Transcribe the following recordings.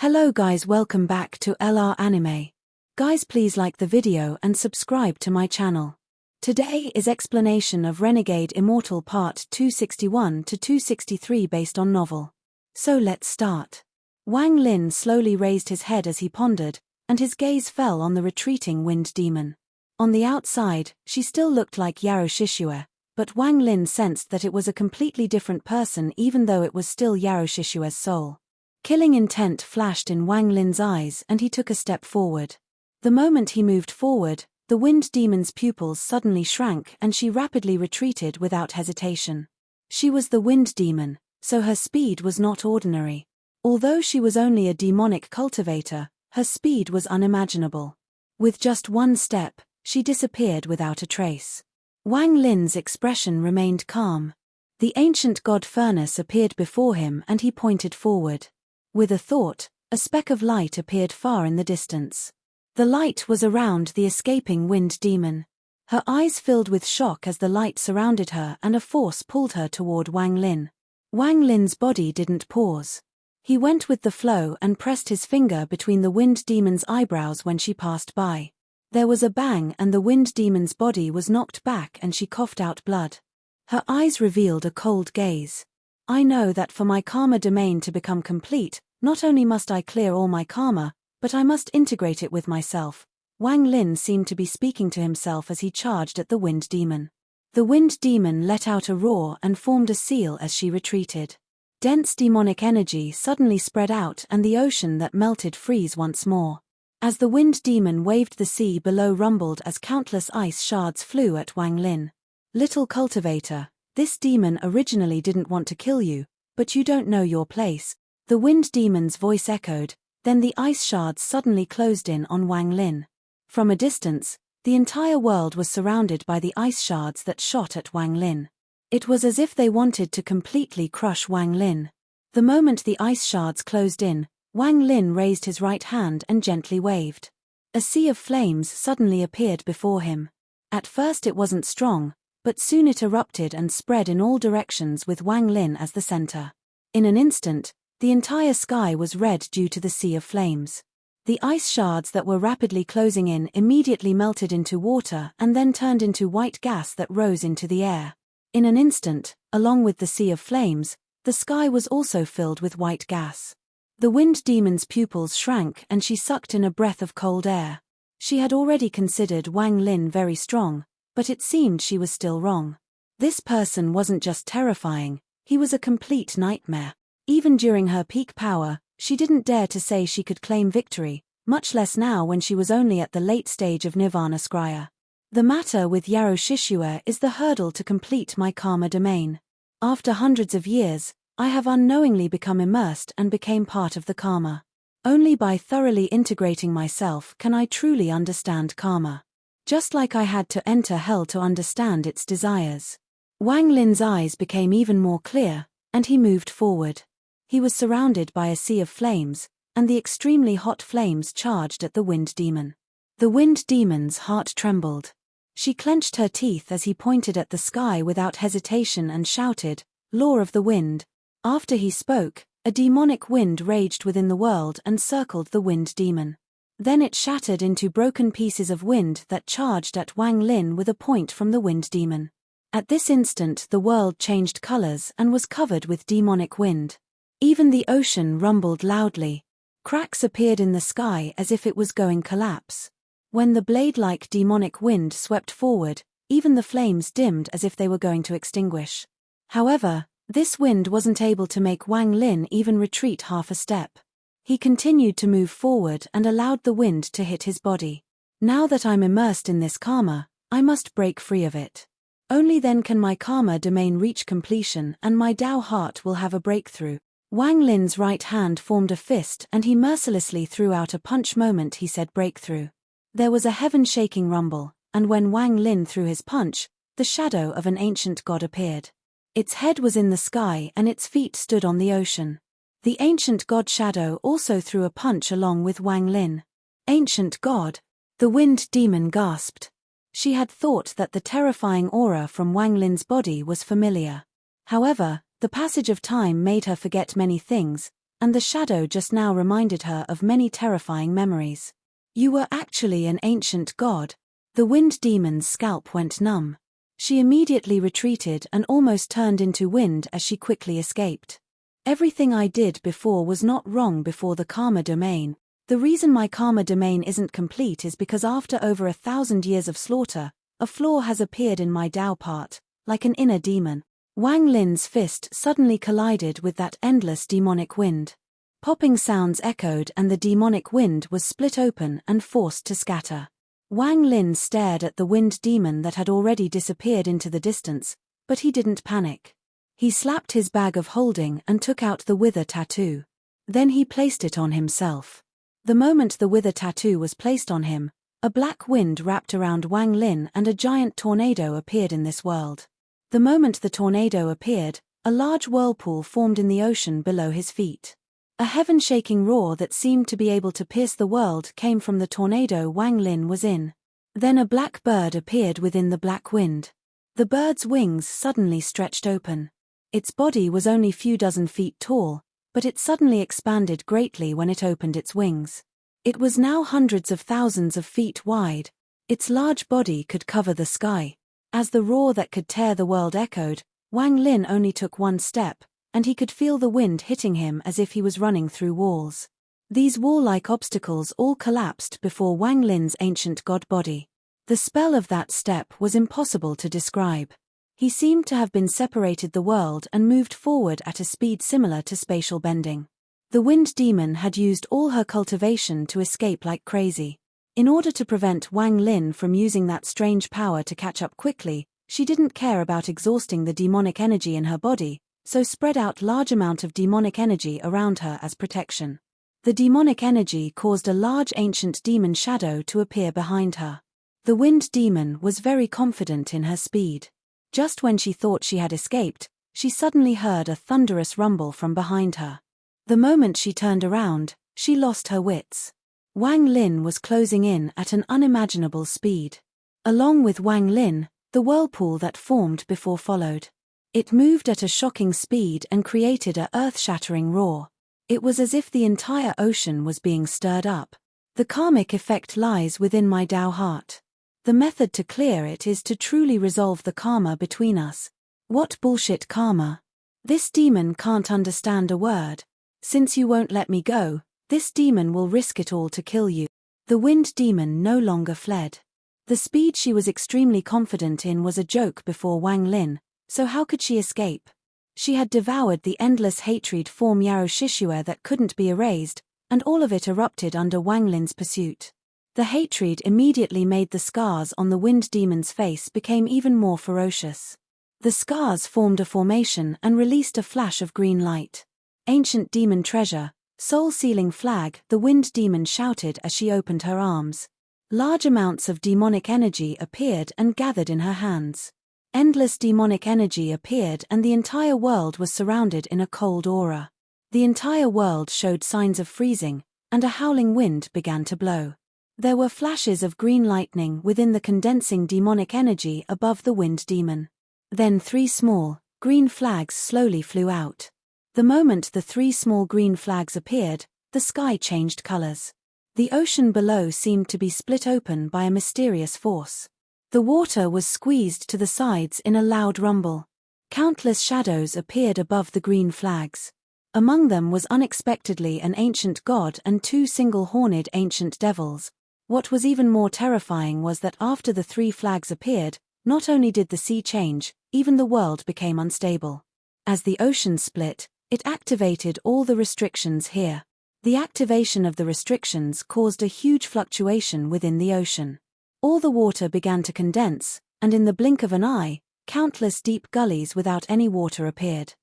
Hello guys, welcome back to LR Anime. Guys, please like the video and subscribe to my channel. Today is explanation of Renegade Immortal Part 261 to 263 based on novel. So let's start. Wang Lin slowly raised his head as he pondered, and his gaze fell on the retreating wind demon. On the outside, she still looked like Yaro Shishue, but Wang Lin sensed that it was a completely different person even though it was still Yaro Shishue's soul. Killing intent flashed in Wang Lin's eyes and he took a step forward. The moment he moved forward, the wind demon's pupils suddenly shrank and she rapidly retreated without hesitation. She was the wind demon, so her speed was not ordinary. Although she was only a demonic cultivator, her speed was unimaginable. With just one step, she disappeared without a trace. Wang Lin's expression remained calm. The ancient god furnace appeared before him and he pointed forward. With a thought, a speck of light appeared far in the distance. The light was around the escaping wind demon. Her eyes filled with shock as the light surrounded her and a force pulled her toward Wang Lin. Wang Lin's body didn't pause. He went with the flow and pressed his finger between the wind demon's eyebrows when she passed by. There was a bang and the wind demon's body was knocked back and she coughed out blood. Her eyes revealed a cold gaze. I know that for my karma domain to become complete, not only must I clear all my karma, but I must integrate it with myself. Wang Lin seemed to be speaking to himself as he charged at the wind demon. The wind demon let out a roar and formed a seal as she retreated. Dense demonic energy suddenly spread out and the ocean that melted froze once more. As the wind demon waved, the sea below rumbled as countless ice shards flew at Wang Lin. Little cultivator, this demon originally didn't want to kill you, but you don't know your place. The wind demon's voice echoed, then the ice shards suddenly closed in on Wang Lin. From a distance, the entire world was surrounded by the ice shards that shot at Wang Lin. It was as if they wanted to completely crush Wang Lin. The moment the ice shards closed in, Wang Lin raised his right hand and gently waved. A sea of flames suddenly appeared before him. At first it wasn't strong, but soon it erupted and spread in all directions with Wang Lin as the center. In an instant, the entire sky was red due to the sea of flames. The ice shards that were rapidly closing in immediately melted into water and then turned into white gas that rose into the air. In an instant, along with the sea of flames, the sky was also filled with white gas. The wind demon's pupils shrank and she sucked in a breath of cold air. She had already considered Wang Lin very strong, but it seemed she was still wrong. This person wasn't just terrifying, he was a complete nightmare. Even during her peak power, she didn't dare to say she could claim victory, much less now when she was only at the late stage of Nirvana Scrya. The matter with Yaro Shishue is the hurdle to complete my karma domain. After hundreds of years, I have unknowingly become immersed and became part of the karma. Only by thoroughly integrating myself can I truly understand karma. Just like I had to enter hell to understand its desires. Wang Lin's eyes became even more clear, and he moved forward. He was surrounded by a sea of flames, and the extremely hot flames charged at the wind demon. The wind demon's heart trembled. She clenched her teeth as he pointed at the sky without hesitation and shouted, "Law of the wind." After he spoke, a demonic wind raged within the world and circled the wind demon. Then it shattered into broken pieces of wind that charged at Wang Lin with a point from the wind demon. At this instant the world changed colors and was covered with demonic wind. Even the ocean rumbled loudly. Cracks appeared in the sky as if it was going collapse. When the blade-like demonic wind swept forward, even the flames dimmed as if they were going to extinguish. However, this wind wasn't able to make Wang Lin even retreat half a step. He continued to move forward and allowed the wind to hit his body. Now that I'm immersed in this karma, I must break free of it. Only then can my karma domain reach completion and my Tao heart will have a breakthrough. Wang Lin's right hand formed a fist and he mercilessly threw out a punch. Moment he said breakthrough. There was a heaven-shaking rumble, and when Wang Lin threw his punch, the shadow of an ancient god appeared. Its head was in the sky and its feet stood on the ocean. The ancient god shadow also threw a punch along with Wang Lin. Ancient god? The wind demon gasped. She had thought that the terrifying aura from Wang Lin's body was familiar. However, the passage of time made her forget many things, and the shadow just now reminded her of many terrifying memories. You were actually an ancient god. The wind demon's scalp went numb. She immediately retreated and almost turned into wind as she quickly escaped. Everything I did before was not wrong before the karma domain. The reason my karma domain isn't complete is because after over 1,000 years of slaughter, a flaw has appeared in my Tao part, like an inner demon. Wang Lin's fist suddenly collided with that endless demonic wind. Popping sounds echoed and the demonic wind was split open and forced to scatter. Wang Lin stared at the wind demon that had already disappeared into the distance, but he didn't panic. He slapped his bag of holding and took out the wither tattoo. Then he placed it on himself. The moment the wither tattoo was placed on him, a black wind wrapped around Wang Lin and a giant tornado appeared in this world. The moment the tornado appeared, a large whirlpool formed in the ocean below his feet. A heaven-shaking roar that seemed to be able to pierce the world came from the tornado Wang Lin was in. Then a black bird appeared within the black wind. The bird's wings suddenly stretched open. Its body was only few dozen feet tall, but it suddenly expanded greatly when it opened its wings. It was now hundreds of thousands of feet wide. Its large body could cover the sky. As the roar that could tear the world echoed, Wang Lin only took one step, and he could feel the wind hitting him as if he was running through walls. These wall-like obstacles all collapsed before Wang Lin's ancient god body. The spell of that step was impossible to describe. He seemed to have been separated the world and moved forward at a speed similar to spatial bending. The wind demon had used all her cultivation to escape like crazy. In order to prevent Wang Lin from using that strange power to catch up quickly, she didn't care about exhausting the demonic energy in her body, so spread out large amount of demonic energy around her as protection. The demonic energy caused a large ancient demon shadow to appear behind her. The wind demon was very confident in her speed. Just when she thought she had escaped, she suddenly heard a thunderous rumble from behind her. The moment she turned around, she lost her wits. Wang Lin was closing in at an unimaginable speed. Along with Wang Lin, the whirlpool that formed before followed. It moved at a shocking speed and created a earth-shattering roar. It was as if the entire ocean was being stirred up. The karmic effect lies within my Tao heart. The method to clear it is to truly resolve the karma between us. What bullshit karma? This demon can't understand a word. Since you won't let me go, this demon will risk it all to kill you. The wind demon no longer fled. The speed she was extremely confident in was a joke before Wang Lin. So how could she escape? She had devoured the endless hatred form Yaro Shishua that couldn't be erased, and all of it erupted under Wang Lin's pursuit. The hatred immediately made the scars on the wind demon's face became even more ferocious. The scars formed a formation and released a flash of green light. Ancient demon treasure, soul-sealing flag, the wind demon shouted as she opened her arms. Large amounts of demonic energy appeared and gathered in her hands. Endless demonic energy appeared and the entire world was surrounded in a cold aura. The entire world showed signs of freezing, and a howling wind began to blow. There were flashes of green lightning within the condensing demonic energy above the wind demon. Then 3 small, green flags slowly flew out. The moment the 3 small green flags appeared, the sky changed colors. The ocean below seemed to be split open by a mysterious force. The water was squeezed to the sides in a loud rumble. Countless shadows appeared above the green flags. Among them was unexpectedly an ancient god and 2 single-horned ancient devils. What was even more terrifying was that after the 3 flags appeared, not only did the sea change, even the world became unstable. As the ocean split, it activated all the restrictions here. The activation of the restrictions caused a huge fluctuation within the ocean. All the water began to condense, and in the blink of an eye, countless deep gullies without any water appeared.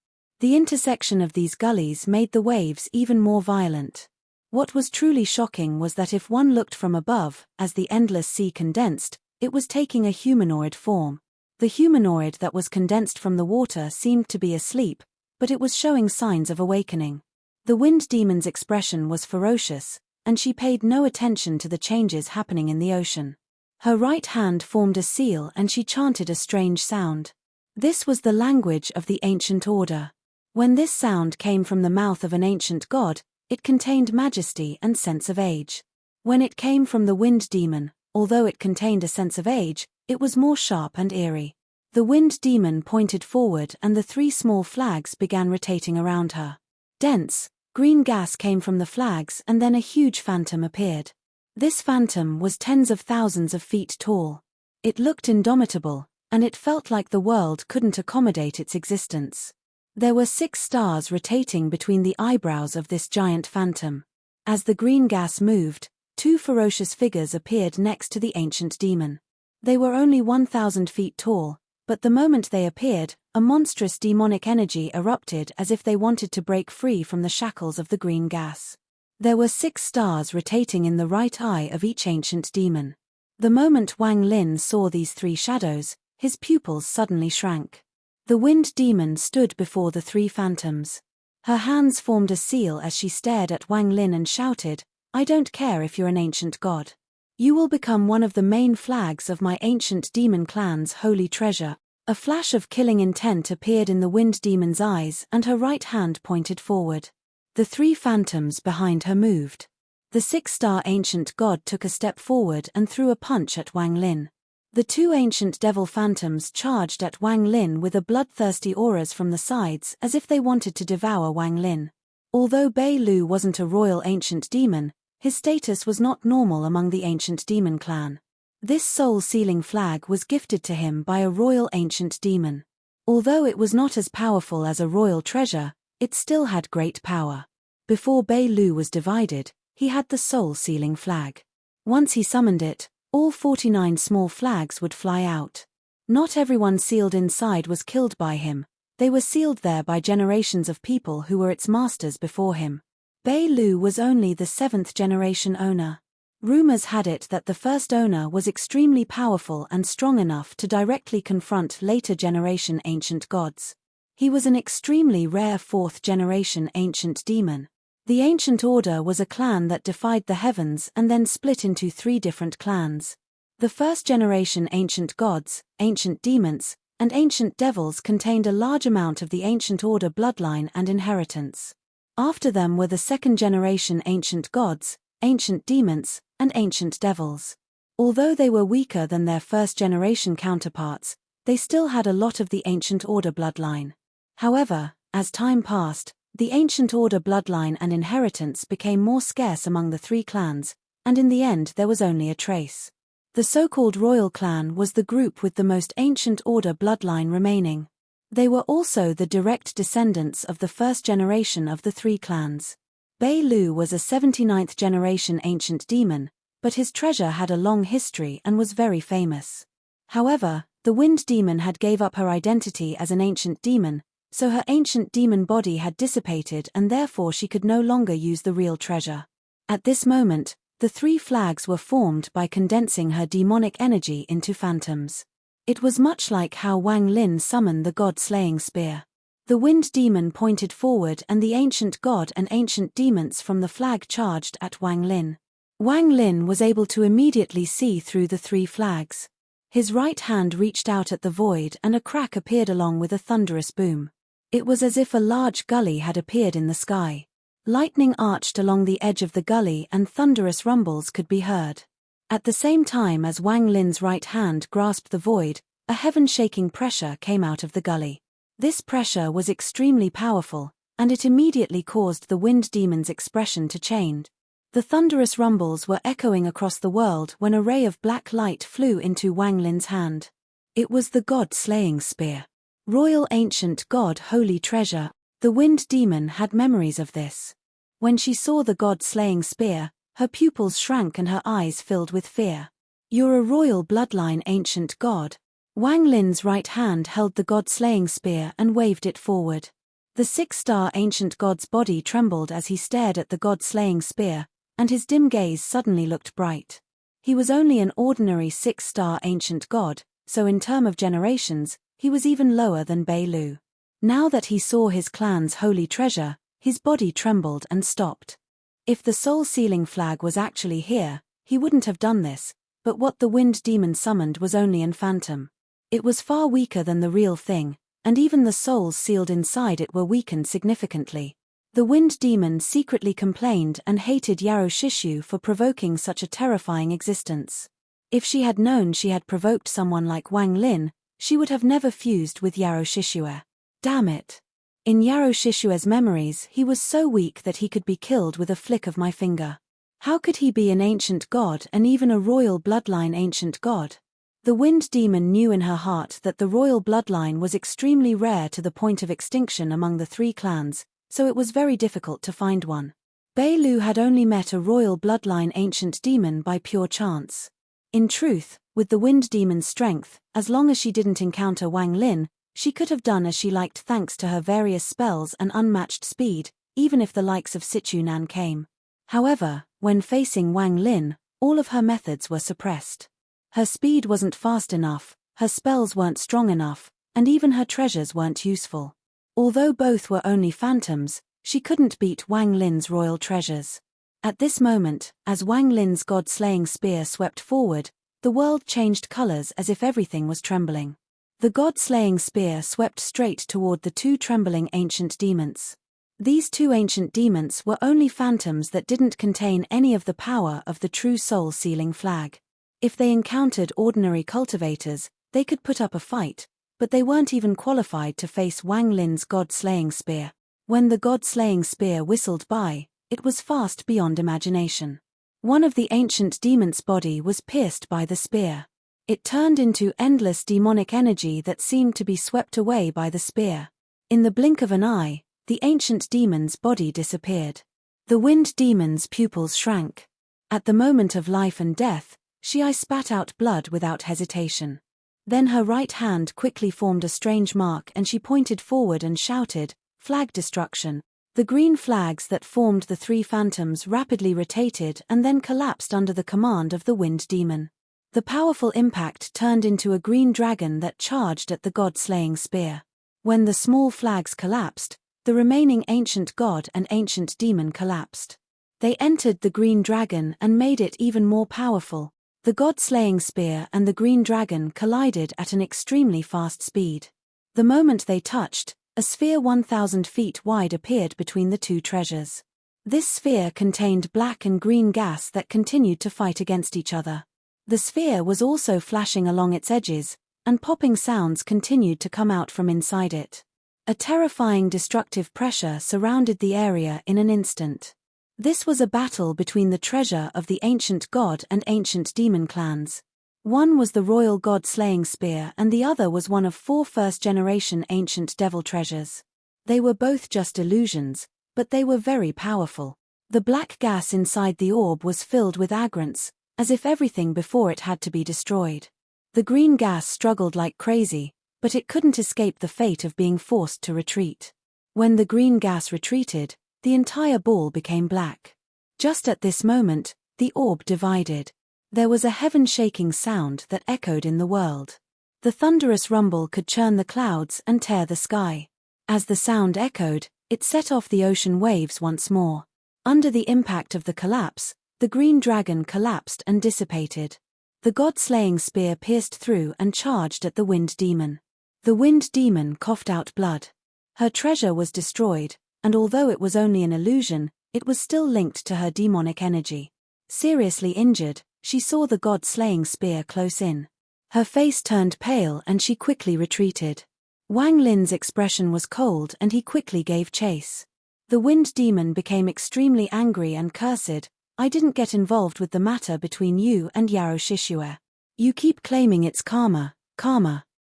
The intersection of these gullies made the waves even more violent. What was truly shocking was that if one looked from above, as the endless sea condensed, it was taking a humanoid form. The humanoid that was condensed from the water seemed to be asleep, but it was showing signs of awakening. The wind demon's expression was ferocious, and she paid no attention to the changes happening in the ocean. Her right hand formed a seal and she chanted a strange sound. This was the language of the ancient order. When this sound came from the mouth of an ancient god, it contained majesty and sense of age. When it came from the wind demon, although it contained a sense of age, it was more sharp and eerie. The wind demon pointed forward and the three small flags began rotating around her. Dense, green gas came from the flags and then a huge phantom appeared. This phantom was tens of thousands of feet tall. It looked indomitable, and it felt like the world couldn't accommodate its existence. There were 6 stars rotating between the eyebrows of this giant phantom. As the green gas moved, 2 ferocious figures appeared next to the ancient demon. They were only 1,000 feet tall, but the moment they appeared, a monstrous demonic energy erupted as if they wanted to break free from the shackles of the green gas. There were 6 stars rotating in the right eye of each ancient demon. The moment Wang Lin saw these 3 shadows, his pupils suddenly shrank. The wind demon stood before the 3 phantoms. Her hands formed a seal as she stared at Wang Lin and shouted, "I don't care if you're an ancient god. You will become one of the main flags of my ancient demon clan's holy treasure." A flash of killing intent appeared in the wind demon's eyes and her right hand pointed forward. The 3 phantoms behind her moved. The 6-star ancient god took a step forward and threw a punch at Wang Lin. The 2 ancient devil phantoms charged at Wang Lin with a bloodthirsty auras from the sides as if they wanted to devour Wang Lin. Although Bei Lu wasn't a royal ancient demon, his status was not normal among the ancient demon clan. This soul-sealing flag was gifted to him by a royal ancient demon. Although it was not as powerful as a royal treasure, it still had great power. Before Bei Lu was divided, he had the soul-sealing flag. Once he summoned it, all 49 small flags would fly out. Not everyone sealed inside was killed by him. They were sealed there by generations of people who were its masters before him. Bei Lu was only the 7th generation owner. Rumors had it that the first owner was extremely powerful and strong enough to directly confront later generation ancient gods. He was an extremely rare 4th generation ancient demon. The Ancient Order was a clan that defied the heavens and then split into 3 different clans. The first generation ancient gods, ancient demons, and ancient devils contained a large amount of the Ancient Order bloodline and inheritance. After them were the 2nd generation ancient gods, ancient demons, and ancient devils. Although they were weaker than their first generation counterparts, they still had a lot of the Ancient Order bloodline. However, as time passed, the Ancient Order bloodline and inheritance became more scarce among the 3 clans, and in the end there was only a trace. The so-called royal clan was the group with the most Ancient Order bloodline remaining. They were also the direct descendants of the first generation of the 3 clans. Bei Lu was a 79th generation ancient demon, but his treasure had a long history and was very famous. However, the wind demon had gave up her identity as an ancient demon, so her ancient demon body had dissipated and therefore she could no longer use the real treasure. At this moment, the 3 flags were formed by condensing her demonic energy into phantoms. It was much like how Wang Lin summoned the god-slaying spear. The wind demon pointed forward and the ancient god and ancient demons from the flag charged at Wang Lin. Wang Lin was able to immediately see through the 3 flags. His right hand reached out at the void and a crack appeared along with a thunderous boom. It was as if a large gully had appeared in the sky. Lightning arched along the edge of the gully and thunderous rumbles could be heard. At the same time as Wang Lin's right hand grasped the void, a heaven-shaking pressure came out of the gully. This pressure was extremely powerful, and it immediately caused the wind demon's expression to change. The thunderous rumbles were echoing across the world when a ray of black light flew into Wang Lin's hand. It was the god-slaying spear. Royal ancient god holy treasure. The wind demon had memories of this. When she saw the god-slaying spear, her pupils shrank and her eyes filled with fear. "You're a royal bloodline ancient god." Wang Lin's right hand held the god-slaying spear and waved it forward. The 6-star ancient god's body trembled as he stared at the god-slaying spear, and his dim gaze suddenly looked bright. He was only an ordinary 6-star ancient god, so in term of generations, he was even lower than Bei Lu. Now that he saw his clan's holy treasure, his body trembled and stopped. If the soul-sealing flag was actually here, he wouldn't have done this, but what the wind demon summoned was only an phantom. It was far weaker than the real thing, and even the souls sealed inside it were weakened significantly. The wind demon secretly complained and hated Yaroshishu for provoking such a terrifying existence. If she had known she had provoked someone like Wang Lin, she would have never fused with Yaroshishue. Damn it. In Yaroshishue's memories, he was so weak that he could be killed with a flick of my finger. How could he be an ancient god and even a royal bloodline ancient god? The wind demon knew in her heart that the royal bloodline was extremely rare to the point of extinction among the three clans, so it was very difficult to find one. Bei Lu had only met a royal bloodline ancient demon by pure chance. In truth, with the wind demon's strength, as long as she didn't encounter Wang Lin, she could have done as she liked thanks to her various spells and unmatched speed, even if the likes of Sichunan came. However, when facing Wang Lin, all of her methods were suppressed. Her speed wasn't fast enough, her spells weren't strong enough, and even her treasures weren't useful. Although both were only phantoms, she couldn't beat Wang Lin's royal treasures. At this moment, as Wang Lin's god-slaying spear swept forward, the world changed colors as if everything was trembling. The god-slaying spear swept straight toward the two trembling ancient demons. These two ancient demons were only phantoms that didn't contain any of the power of the true soul-sealing flag. If they encountered ordinary cultivators, they could put up a fight, but they weren't even qualified to face Wang Lin's god-slaying spear. When the god-slaying spear whistled by, it was fast beyond imagination. One of the ancient demon's body was pierced by the spear. It turned into endless demonic energy that seemed to be swept away by the spear. In the blink of an eye, the ancient demon's body disappeared. The wind demon's pupils shrank. At the moment of life and death, she spat out blood without hesitation. Then her right hand quickly formed a strange mark and she pointed forward and shouted, "Flag destruction." The green flags that formed the three phantoms rapidly rotated and then collapsed under the command of the wind demon. The powerful impact turned into a green dragon that charged at the god-slaying spear. When the small flags collapsed, the remaining ancient god and ancient demon collapsed. They entered the green dragon and made it even more powerful. The god-slaying spear and the green dragon collided at an extremely fast speed. The moment they touched, a sphere 1,000 feet wide appeared between the two treasures. This sphere contained black and green gas that continued to fight against each other. The sphere was also flashing along its edges, and popping sounds continued to come out from inside it. A terrifying destructive pressure surrounded the area in an instant. This was a battle between the treasure of the ancient god and ancient demon clans. One was the royal god-slaying spear and the other was one of 4 first-generation ancient devil treasures. They were both just illusions, but they were very powerful. The black gas inside the orb was filled with agrants, as if everything before it had to be destroyed. The green gas struggled like crazy, but it couldn't escape the fate of being forced to retreat. When the green gas retreated, the entire ball became black. Just at this moment, the orb divided. There was a heaven-shaking sound that echoed in the world. The thunderous rumble could churn the clouds and tear the sky. As the sound echoed, it set off the ocean waves once more. Under the impact of the collapse, the green dragon collapsed and dissipated. The god-slaying spear pierced through and charged at the wind demon. The wind demon coughed out blood. Her treasure was destroyed, and although it was only an illusion, it was still linked to her demonic energy. Seriously injured, she saw the god-slaying spear close in. Her face turned pale and she quickly retreated. Wang Lin's expression was cold and he quickly gave chase. The wind demon became extremely angry and cursed, "I didn't get involved with the matter between you and Yaroshishue. You keep claiming it's karma.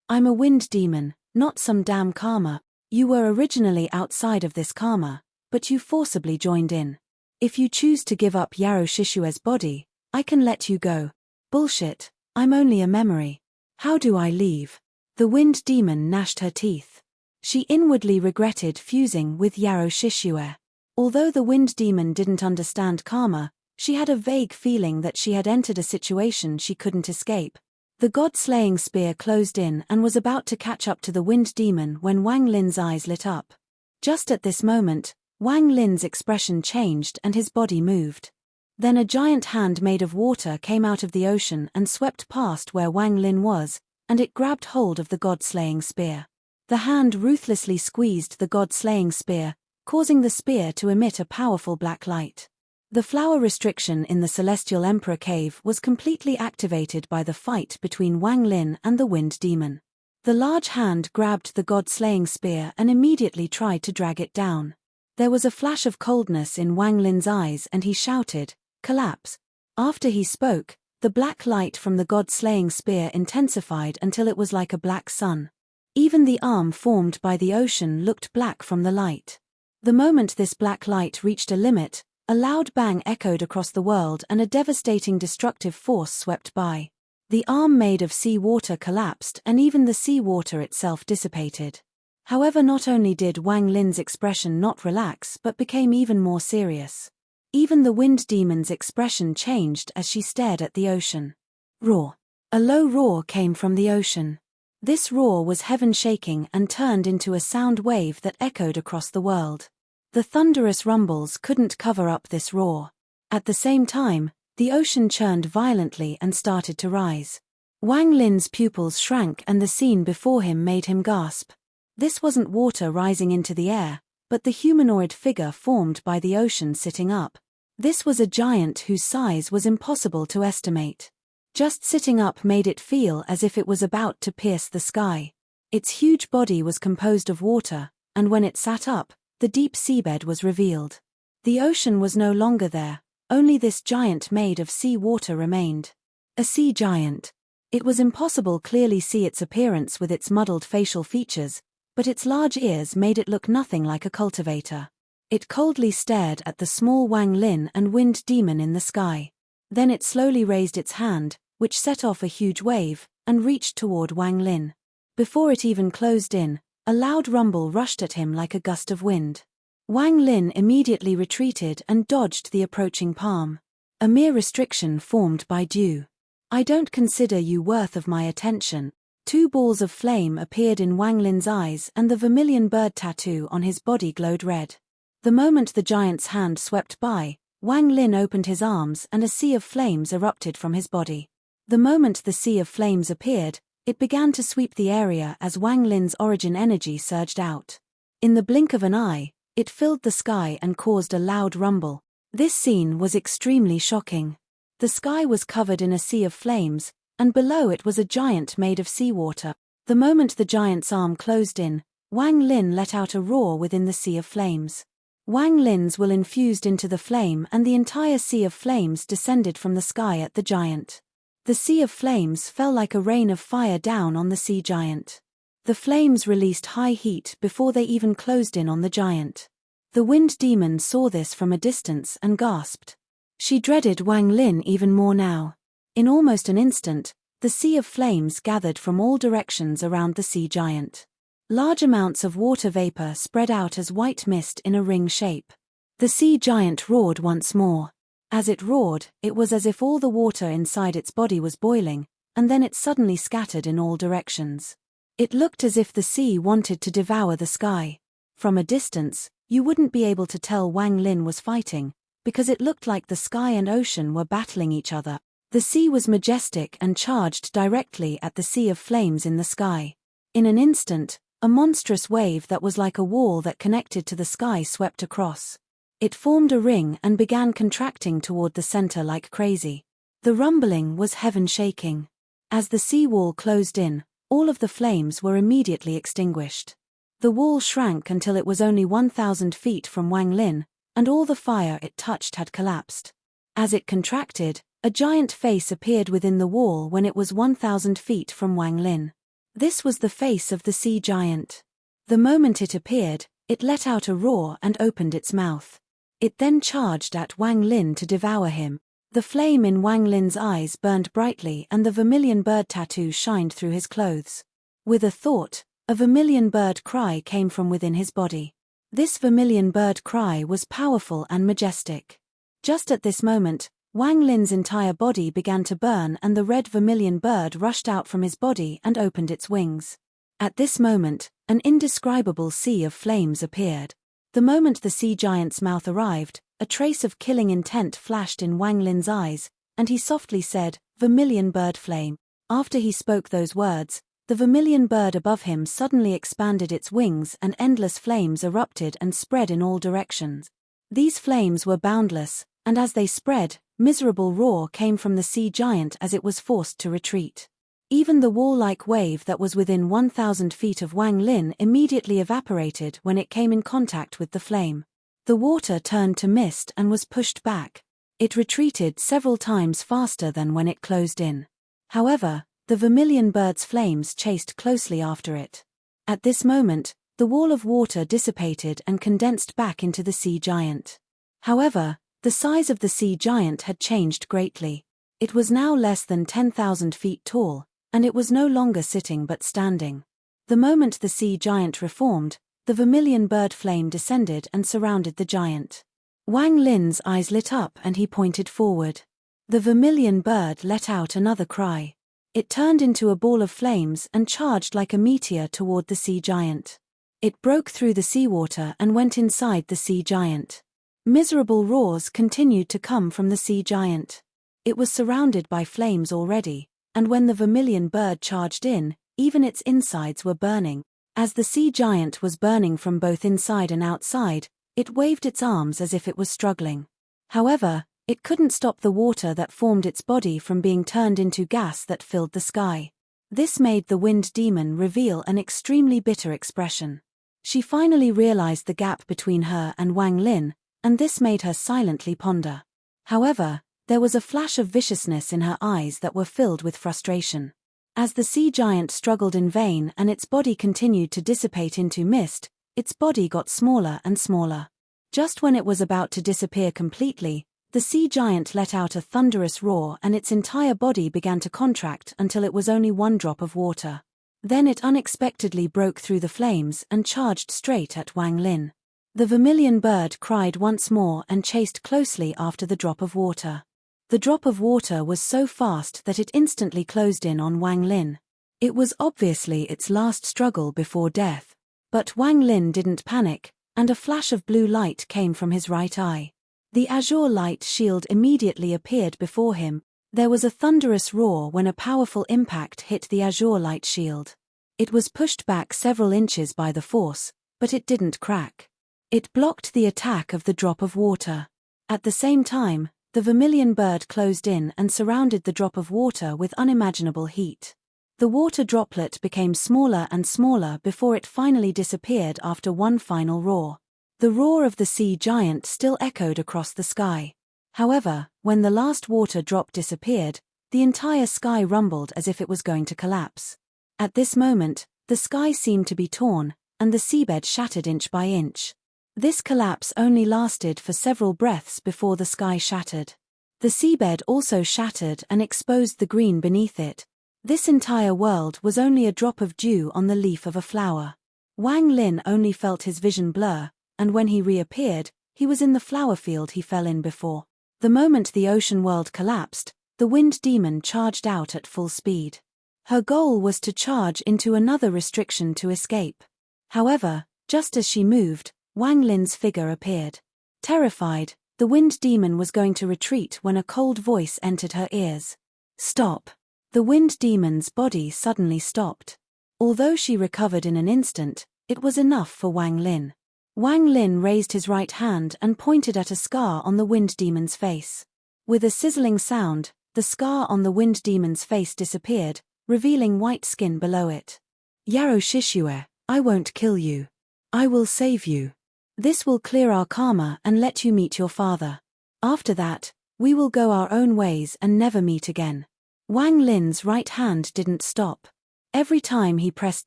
I'm a wind demon, not some damn karma. You were originally outside of this karma, but you forcibly joined in. If you choose to give up Yaroshishue's body, I can let you go." "Bullshit, I'm only a memory. How do I leave?" The wind demon gnashed her teeth. She inwardly regretted fusing with Yaroshishue. Although the wind demon didn't understand karma, she had a vague feeling that she had entered a situation she couldn't escape. The god-slaying spear closed in and was about to catch up to the wind demon when Wang Lin's eyes lit up. Just at this moment, Wang Lin's expression changed and his body moved. Then a giant hand made of water came out of the ocean and swept past where Wang Lin was, and it grabbed hold of the god-slaying spear. The hand ruthlessly squeezed the god-slaying spear, causing the spear to emit a powerful black light. The flower restriction in the Celestial Emperor Cave was completely activated by the fight between Wang Lin and the Wind Demon. The large hand grabbed the god-slaying spear and immediately tried to drag it down. There was a flash of coldness in Wang Lin's eyes and he shouted, "Collapse." After he spoke, the black light from the god-slaying spear intensified until it was like a black sun. Even the arm formed by the ocean looked black from the light. The moment this black light reached a limit, a loud bang echoed across the world and a devastating destructive force swept by. The arm made of sea water collapsed and even the sea water itself dissipated. However, not only did Wang Lin's expression not relax but became even more serious. Even the Wind Demon's expression changed as she stared at the ocean. Roar. A low roar came from the ocean. This roar was heaven-shaking and turned into a sound wave that echoed across the world. The thunderous rumbles couldn't cover up this roar. At the same time, the ocean churned violently and started to rise. Wang Lin's pupils shrank and the scene before him made him gasp. This wasn't water rising into the air, but the humanoid figure formed by the ocean sitting up. This was a giant whose size was impossible to estimate. Just sitting up made it feel as if it was about to pierce the sky. Its huge body was composed of water, and when it sat up, the deep seabed was revealed. The ocean was no longer there, only this giant made of sea water remained. A sea giant. It was impossible clearly see its appearance with its muddled facial features, but its large ears made it look nothing like a cultivator. It coldly stared at the small Wang Lin and Wind Demon in the sky. Then it slowly raised its hand, which set off a huge wave, and reached toward Wang Lin. Before it even closed in, a loud rumble rushed at him like a gust of wind. Wang Lin immediately retreated and dodged the approaching palm. A mere restriction formed by dew. "I don't consider you worth of my attention." Two balls of flame appeared in Wang Lin's eyes and the vermilion bird tattoo on his body glowed red. The moment the giant's hand swept by, Wang Lin opened his arms and a sea of flames erupted from his body. The moment the sea of flames appeared, it began to sweep the area as Wang Lin's origin energy surged out. In the blink of an eye, it filled the sky and caused a loud rumble. This scene was extremely shocking. The sky was covered in a sea of flames, and below it was a giant made of seawater. The moment the giant's arm closed in, Wang Lin let out a roar within the sea of flames. Wang Lin's will infused into the flame and the entire sea of flames descended from the sky at the giant. The sea of flames fell like a rain of fire down on the sea giant. The flames released high heat before they even closed in on the giant. The Wind Demon saw this from a distance and gasped. She dreaded Wang Lin even more now. In almost an instant, the sea of flames gathered from all directions around the sea giant. Large amounts of water vapor spread out as white mist in a ring shape. The sea giant roared once more. As it roared, it was as if all the water inside its body was boiling, and then it suddenly scattered in all directions. It looked as if the sea wanted to devour the sky. From a distance, you wouldn't be able to tell Wang Lin was fighting, because it looked like the sky and ocean were battling each other. The sea was majestic and charged directly at the sea of flames in the sky. In an instant, a monstrous wave that was like a wall that connected to the sky swept across. It formed a ring and began contracting toward the center like crazy. The rumbling was heaven-shaking. As the sea wall closed in, all of the flames were immediately extinguished. The wall shrank until it was only 1,000 feet from Wang Lin, and all the fire it touched had collapsed. As it contracted, a giant face appeared within the wall when it was 1,000 feet from Wang Lin. This was the face of the sea giant. The moment it appeared, it let out a roar and opened its mouth. It then charged at Wang Lin to devour him. The flame in Wang Lin's eyes burned brightly and the vermilion bird tattoo shined through his clothes. With a thought, a vermilion bird cry came from within his body. This vermilion bird cry was powerful and majestic. Just at this moment, Wang Lin's entire body began to burn and the red vermilion bird rushed out from his body and opened its wings. At this moment, an indescribable sea of flames appeared. The moment the sea giant's mouth arrived, a trace of killing intent flashed in Wang Lin's eyes, and he softly said, "Vermilion bird flame." After he spoke those words, the vermilion bird above him suddenly expanded its wings and endless flames erupted and spread in all directions. These flames were boundless, and as they spread, miserable roar came from the sea giant as it was forced to retreat. Even the wall-like wave that was within 1,000 feet of Wang Lin immediately evaporated when it came in contact with the flame. The water turned to mist and was pushed back. It retreated several times faster than when it closed in. However, the vermilion bird's flames chased closely after it. At this moment, the wall of water dissipated and condensed back into the sea giant. However, the size of the sea giant had changed greatly. It was now less than 10,000 feet tall, and it was no longer sitting but standing. The moment the sea giant reformed, the vermilion bird flame descended and surrounded the giant. Wang Lin's eyes lit up and he pointed forward. The vermilion bird let out another cry. It turned into a ball of flames and charged like a meteor toward the sea giant. It broke through the seawater and went inside the sea giant. Miserable roars continued to come from the sea giant. It was surrounded by flames already, and when the vermilion bird charged in, even its insides were burning. As the sea giant was burning from both inside and outside, it waved its arms as if it was struggling. However, it couldn't stop the water that formed its body from being turned into gas that filled the sky. This made the wind demon reveal an extremely bitter expression. She finally realized the gap between her and Wang Lin, and this made her silently ponder. However, there was a flash of viciousness in her eyes that were filled with frustration. As the sea giant struggled in vain and its body continued to dissipate into mist, its body got smaller and smaller. Just when it was about to disappear completely, the sea giant let out a thunderous roar and its entire body began to contract until it was only one drop of water. Then it unexpectedly broke through the flames and charged straight at Wang Lin. The vermilion bird cried once more and chased closely after the drop of water. The drop of water was so fast that it instantly closed in on Wang Lin. It was obviously its last struggle before death. But Wang Lin didn't panic, and a flash of blue light came from his right eye. The azure light shield immediately appeared before him. There was a thunderous roar when a powerful impact hit the azure light shield. It was pushed back several inches by the force, but it didn't crack. It blocked the attack of the drop of water. At the same time, the vermilion bird closed in and surrounded the drop of water with unimaginable heat. The water droplet became smaller and smaller before it finally disappeared after one final roar. The roar of the sea giant still echoed across the sky. However, when the last water drop disappeared, the entire sky rumbled as if it was going to collapse. At this moment, the sky seemed to be torn, and the seabed shattered inch by inch. This collapse only lasted for several breaths before the sky shattered. The seabed also shattered and exposed the green beneath it. This entire world was only a drop of dew on the leaf of a flower. Wang Lin only felt his vision blur, and when he reappeared, he was in the flower field he fell in before. The moment the ocean world collapsed, the wind demon charged out at full speed. Her goal was to charge into another restriction to escape. However, just as she moved, Wang Lin's figure appeared. Terrified, the wind demon was going to retreat when a cold voice entered her ears. "Stop!" The wind demon's body suddenly stopped. Although she recovered in an instant, it was enough for Wang Lin. Wang Lin raised his right hand and pointed at a scar on the wind demon's face. With a sizzling sound, the scar on the wind demon's face disappeared, revealing white skin below it. "Yarrow Shishue, I won't kill you. I will save you. This will clear our karma and let you meet your father. After that, we will go our own ways and never meet again." Wang Lin's right hand didn't stop. Every time he pressed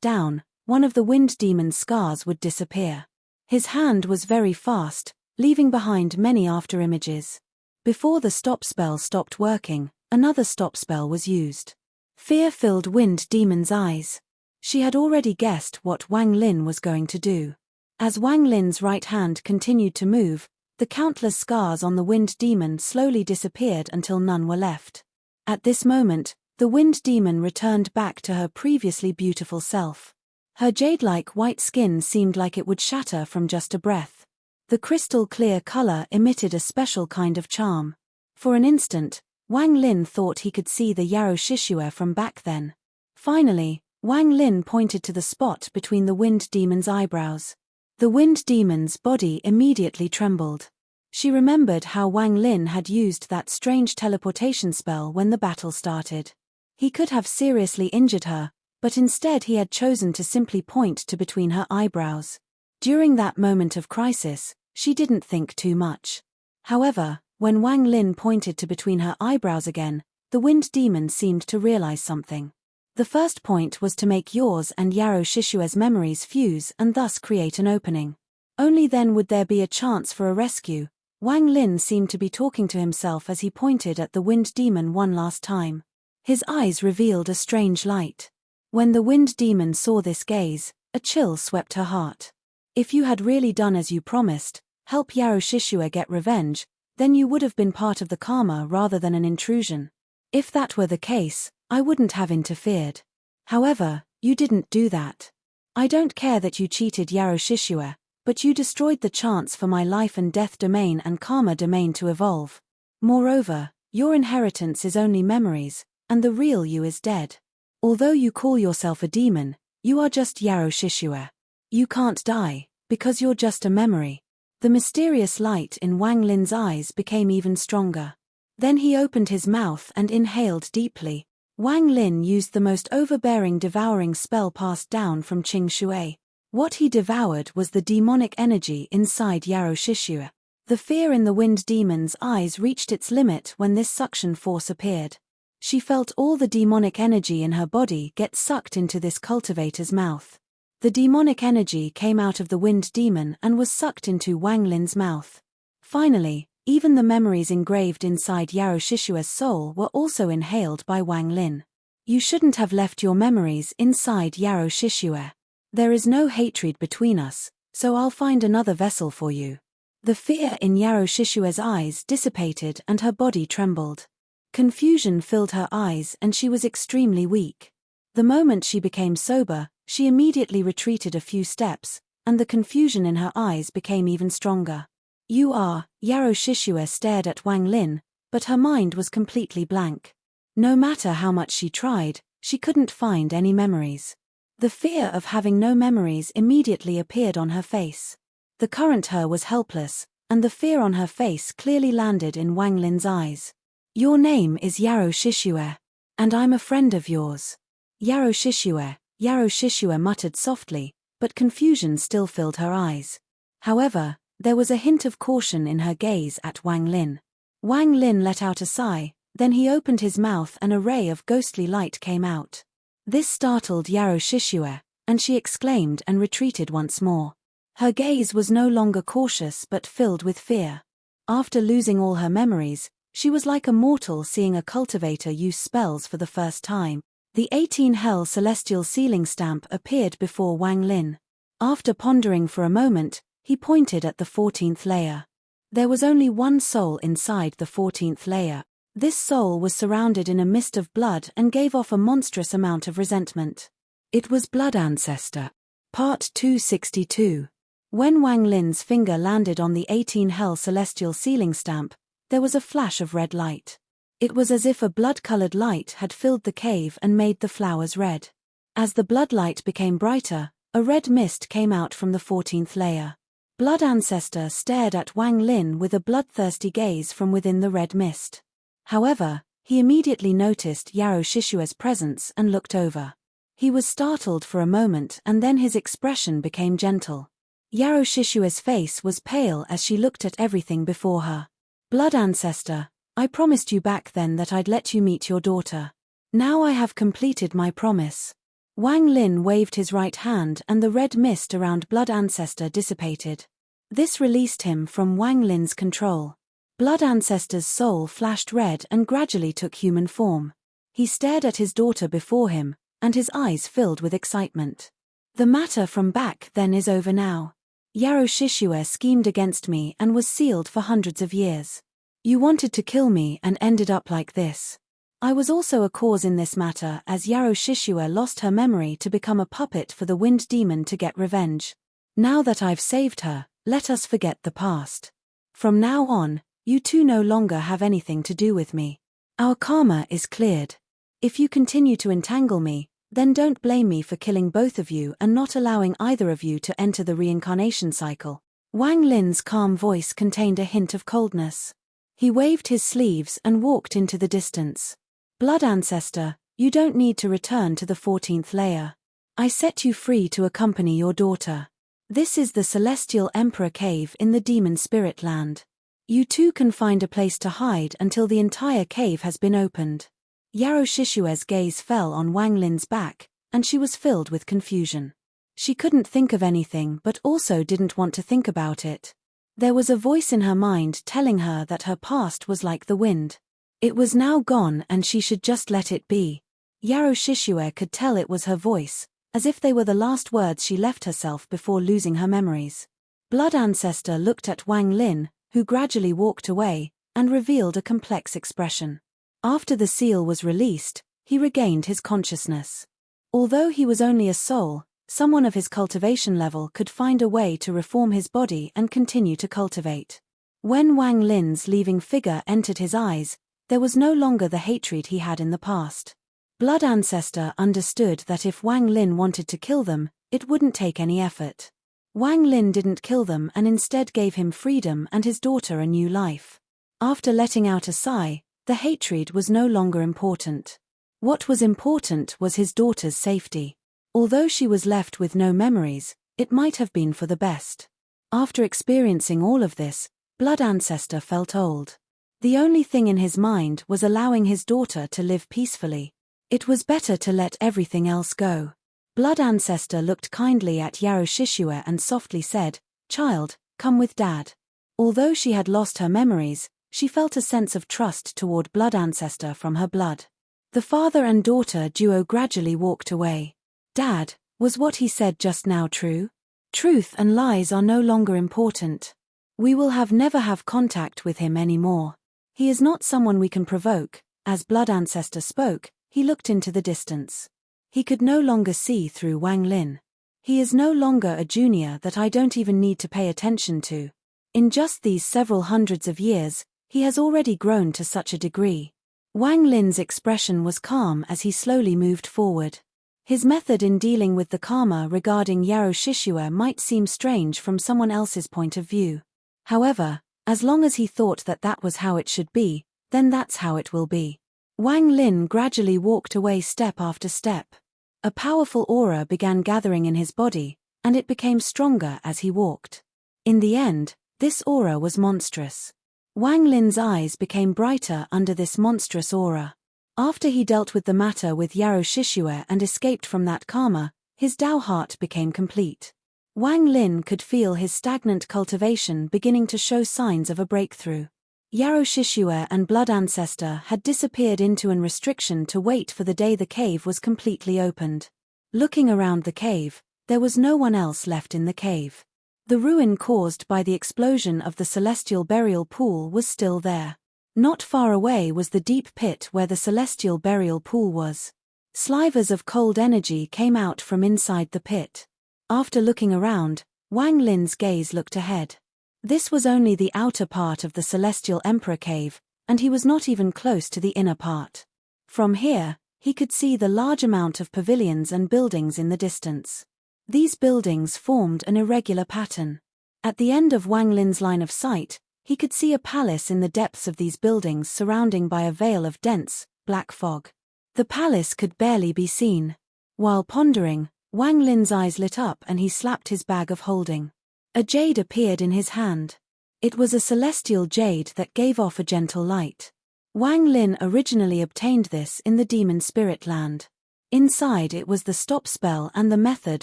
down, one of the wind demon's scars would disappear. His hand was very fast, leaving behind many afterimages. Before the stop spell stopped working, another stop spell was used. Fear filled wind demon's eyes. She had already guessed what Wang Lin was going to do. As Wang Lin's right hand continued to move, the countless scars on the wind demon slowly disappeared until none were left. At this moment, the wind demon returned back to her previously beautiful self. Her jade-like white skin seemed like it would shatter from just a breath. The crystal-clear color emitted a special kind of charm. For an instant, Wang Lin thought he could see the Yarrow Shishue from back then. Finally, Wang Lin pointed to the spot between the wind demon's eyebrows. The wind demon's body immediately trembled. She remembered how Wang Lin had used that strange teleportation spell when the battle started. He could have seriously injured her, but instead he had chosen to simply point to between her eyebrows. During that moment of crisis, she didn't think too much. However, when Wang Lin pointed to between her eyebrows again, the wind demon seemed to realize something. The first point was to make yours and Yarrow Shishue's memories fuse and thus create an opening. Only then would there be a chance for a rescue. Wang Lin seemed to be talking to himself as he pointed at the wind demon one last time. His eyes revealed a strange light. When the wind demon saw this gaze, a chill swept her heart. If you had really done as you promised, help Yarrow Shishue get revenge, then you would have been part of the karma rather than an intrusion. If that were the case, I wouldn't have interfered. However, you didn't do that. I don't care that you cheated Yarrow Shishue, but you destroyed the chance for my life and death domain and karma domain to evolve. Moreover, your inheritance is only memories, and the real you is dead. Although you call yourself a demon, you are just Yarrow Shishue. You can't die, because you're just a memory. The mysterious light in Wang Lin's eyes became even stronger. Then he opened his mouth and inhaled deeply. Wang Lin used the most overbearing devouring spell passed down from Qing Shui. What he devoured was the demonic energy inside Yarrow Shishue. The fear in the wind demon's eyes reached its limit when this suction force appeared. She felt all the demonic energy in her body get sucked into this cultivator's mouth. The demonic energy came out of the wind demon and was sucked into Wang Lin's mouth. Finally, even the memories engraved inside Yarrow Shishue's soul were also inhaled by Wang Lin. You shouldn't have left your memories inside Yarrow Shishue. There is no hatred between us, so I'll find another vessel for you. The fear in Yarrow Shishue's eyes dissipated and her body trembled. Confusion filled her eyes and she was extremely weak. The moment she became sober, she immediately retreated a few steps, and the confusion in her eyes became even stronger. You are, Yarrow Shishue stared at Wang Lin, but her mind was completely blank. No matter how much she tried, she couldn't find any memories. The fear of having no memories immediately appeared on her face. The current her was helpless, and the fear on her face clearly landed in Wang Lin's eyes. Your name is Yarrow Shishue, and I'm a friend of yours. Yarrow Shishue muttered softly, but confusion still filled her eyes. However, there was a hint of caution in her gaze at Wang Lin. Wang Lin let out a sigh, then he opened his mouth and a ray of ghostly light came out. This startled Yarrow Shishue, and she exclaimed and retreated once more. Her gaze was no longer cautious but filled with fear. After losing all her memories, she was like a mortal seeing a cultivator use spells for the first time. The 18 Hell Celestial Sealing Stamp appeared before Wang Lin. After pondering for a moment, he pointed at the 14th layer. There was only one soul inside the 14th layer. This soul was surrounded in a mist of blood and gave off a monstrous amount of resentment. It was Blood Ancestor. Part 262. When Wang Lin's finger landed on the 18 Hell Celestial Sealing Stamp, there was a flash of red light. It was as if a blood-colored light had filled the cave and made the flowers red. As the blood light became brighter, a red mist came out from the 14th layer. Blood Ancestor stared at Wang Lin with a bloodthirsty gaze from within the red mist. However, he immediately noticed Yarrow Shishue's presence and looked over. He was startled for a moment and then his expression became gentle. Yarrow Shishue's face was pale as she looked at everything before her. Blood Ancestor, I promised you back then that I'd let you meet your daughter. Now I have completed my promise. Wang Lin waved his right hand and the red mist around Blood Ancestor dissipated. This released him from Wang Lin's control. Blood Ancestor's soul flashed red and gradually took human form. He stared at his daughter before him, and his eyes filled with excitement. The matter from back then is over now. Yarrow Shishue schemed against me and was sealed for hundreds of years. You wanted to kill me and ended up like this. I was also a cause in this matter as Yarrow Shishue lost her memory to become a puppet for the wind demon to get revenge. Now that I've saved her, let us forget the past. From now on, you two no longer have anything to do with me. Our karma is cleared. If you continue to entangle me, Then don't blame me for killing both of you and not allowing either of you to enter the reincarnation cycle. Wang Lin's calm voice contained a hint of coldness. He waved his sleeves and walked into the distance. Blood Ancestor, you don't need to return to the 14th layer. I set you free to accompany your daughter. This is the Celestial Emperor Cave in the Demon Spirit Land. You two can find a place to hide until the entire cave has been opened. Yarrow Shishue's gaze fell on Wang Lin's back, and she was filled with confusion. She couldn't think of anything but also didn't want to think about it. There was a voice in her mind telling her that her past was like the wind. It was now gone and she should just let it be. Yarrow Shishue could tell it was her voice, as if they were the last words she left herself before losing her memories. Blood Ancestor looked at Wang Lin, who gradually walked away, and revealed a complex expression. After the seal was released, he regained his consciousness. Although he was only a soul, someone of his cultivation level could find a way to reform his body and continue to cultivate. When Wang Lin's leaving figure entered his eyes, there was no longer the hatred he had in the past. Blood Ancestor understood that if Wang Lin wanted to kill them, it wouldn't take any effort. Wang Lin didn't kill them and instead gave him freedom and his daughter a new life. After letting out a sigh, the hatred was no longer important. What was important was his daughter's safety. Although she was left with no memories, it might have been for the best. After experiencing all of this, Blood Ancestor felt old. The only thing in his mind was allowing his daughter to live peacefully. It was better to let everything else go. Blood Ancestor looked kindly at Yarrow Shishue and softly said, "Child, come with Dad." Although she had lost her memories, she felt a sense of trust toward Blood Ancestor from her blood. The father and daughter duo gradually walked away. "Dad, was what he said just now true? Truth and lies are no longer important. We will never have contact with him anymore. He is not someone we can provoke." As Blood Ancestor spoke, he looked into the distance. He could no longer see through Wang Lin. He is no longer a junior that I don't even need to pay attention to. In just these several hundreds of years, he has already grown to such a degree. Wang Lin's expression was calm as he slowly moved forward. His method in dealing with the karma regarding Yarrow Shishue might seem strange from someone else's point of view. However, as long as he thought that that was how it should be, then that's how it will be. Wang Lin gradually walked away step after step. A powerful aura began gathering in his body, and it became stronger as he walked. In the end, this aura was monstrous. Wang Lin's eyes became brighter under this monstrous aura. After he dealt with the matter with Yarrow Shishue and escaped from that karma, his Dao heart became complete. Wang Lin could feel his stagnant cultivation beginning to show signs of a breakthrough. Yarrow Shishue and Blood Ancestor had disappeared into an restriction to wait for the day the cave was completely opened. Looking around the cave, there was no one else left in the cave. The ruin caused by the explosion of the celestial burial pool was still there. Not far away was the deep pit where the celestial burial pool was. Slivers of cold energy came out from inside the pit. After looking around, Wang Lin's gaze looked ahead. This was only the outer part of the Celestial Emperor Cave, and he was not even close to the inner part. From here, he could see the large amount of pavilions and buildings in the distance. These buildings formed an irregular pattern. At the end of Wang Lin's line of sight, he could see a palace in the depths of these buildings surrounding by a veil of dense, black fog. The palace could barely be seen. While pondering, Wang Lin's eyes lit up and he slapped his bag of holding. A jade appeared in his hand. It was a celestial jade that gave off a gentle light. Wang Lin originally obtained this in the Demon Spirit Land. Inside it was the stop spell and the method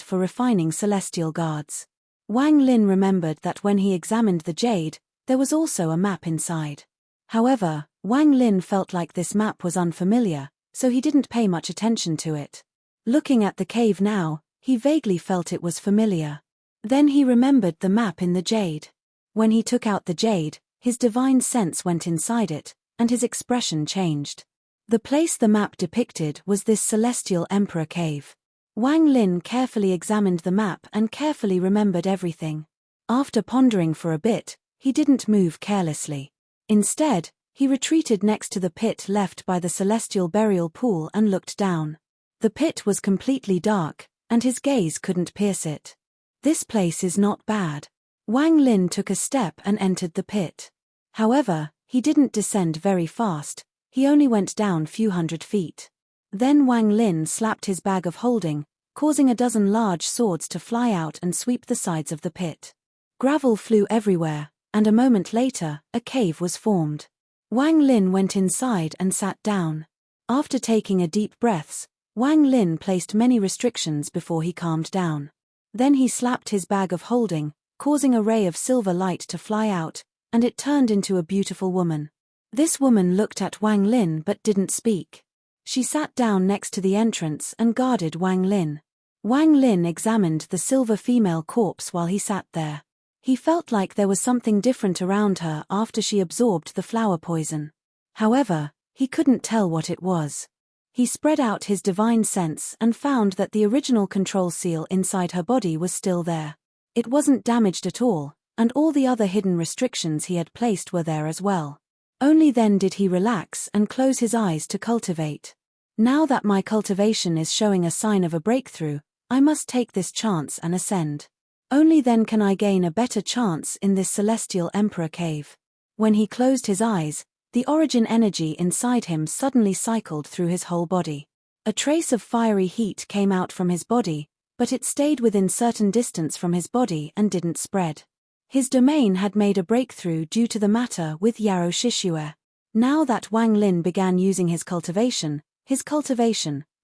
for refining celestial guards. Wang Lin remembered that when he examined the jade, there was also a map inside. However, Wang Lin felt like this map was unfamiliar, so he didn't pay much attention to it. Looking at the cave now, he vaguely felt it was familiar. Then he remembered the map in the jade. When he took out the jade, his divine sense went inside it, and his expression changed. The place the map depicted was this Celestial Emperor Cave. Wang Lin carefully examined the map and carefully remembered everything. After pondering for a bit, he didn't move carelessly. Instead, he retreated next to the pit left by the celestial burial pool and looked down. The pit was completely dark, and his gaze couldn't pierce it. This place is not bad. Wang Lin took a step and entered the pit. However, he didn't descend very fast, he only went down few hundred feet. Then Wang Lin slapped his bag of holding, causing a dozen large swords to fly out and sweep the sides of the pit. Gravel flew everywhere, and a moment later, a cave was formed. Wang Lin went inside and sat down. After taking a deep breaths, Wang Lin placed many restrictions before he calmed down. Then he slapped his bag of holding, causing a ray of silver light to fly out, and it turned into a beautiful woman. This woman looked at Wang Lin but didn't speak. She sat down next to the entrance and guarded Wang Lin. Wang Lin examined the silver female corpse while he sat there. He felt like there was something different around her after she absorbed the flower poison. However, he couldn't tell what it was. He spread out his divine sense and found that the original control seal inside her body was still there. It wasn't damaged at all, and all the other hidden restrictions he had placed were there as well. Only then did he relax and close his eyes to cultivate. Now that my cultivation is showing a sign of a breakthrough, I must take this chance and ascend. Only then can I gain a better chance in this celestial emperor cave. When he closed his eyes, the origin energy inside him suddenly cycled through his whole body. A trace of fiery heat came out from his body, but it stayed within certain distance from his body and didn't spread. His domain had made a breakthrough due to the matter with Yarrow Shishue. Now that Wang Lin began using his cultivation,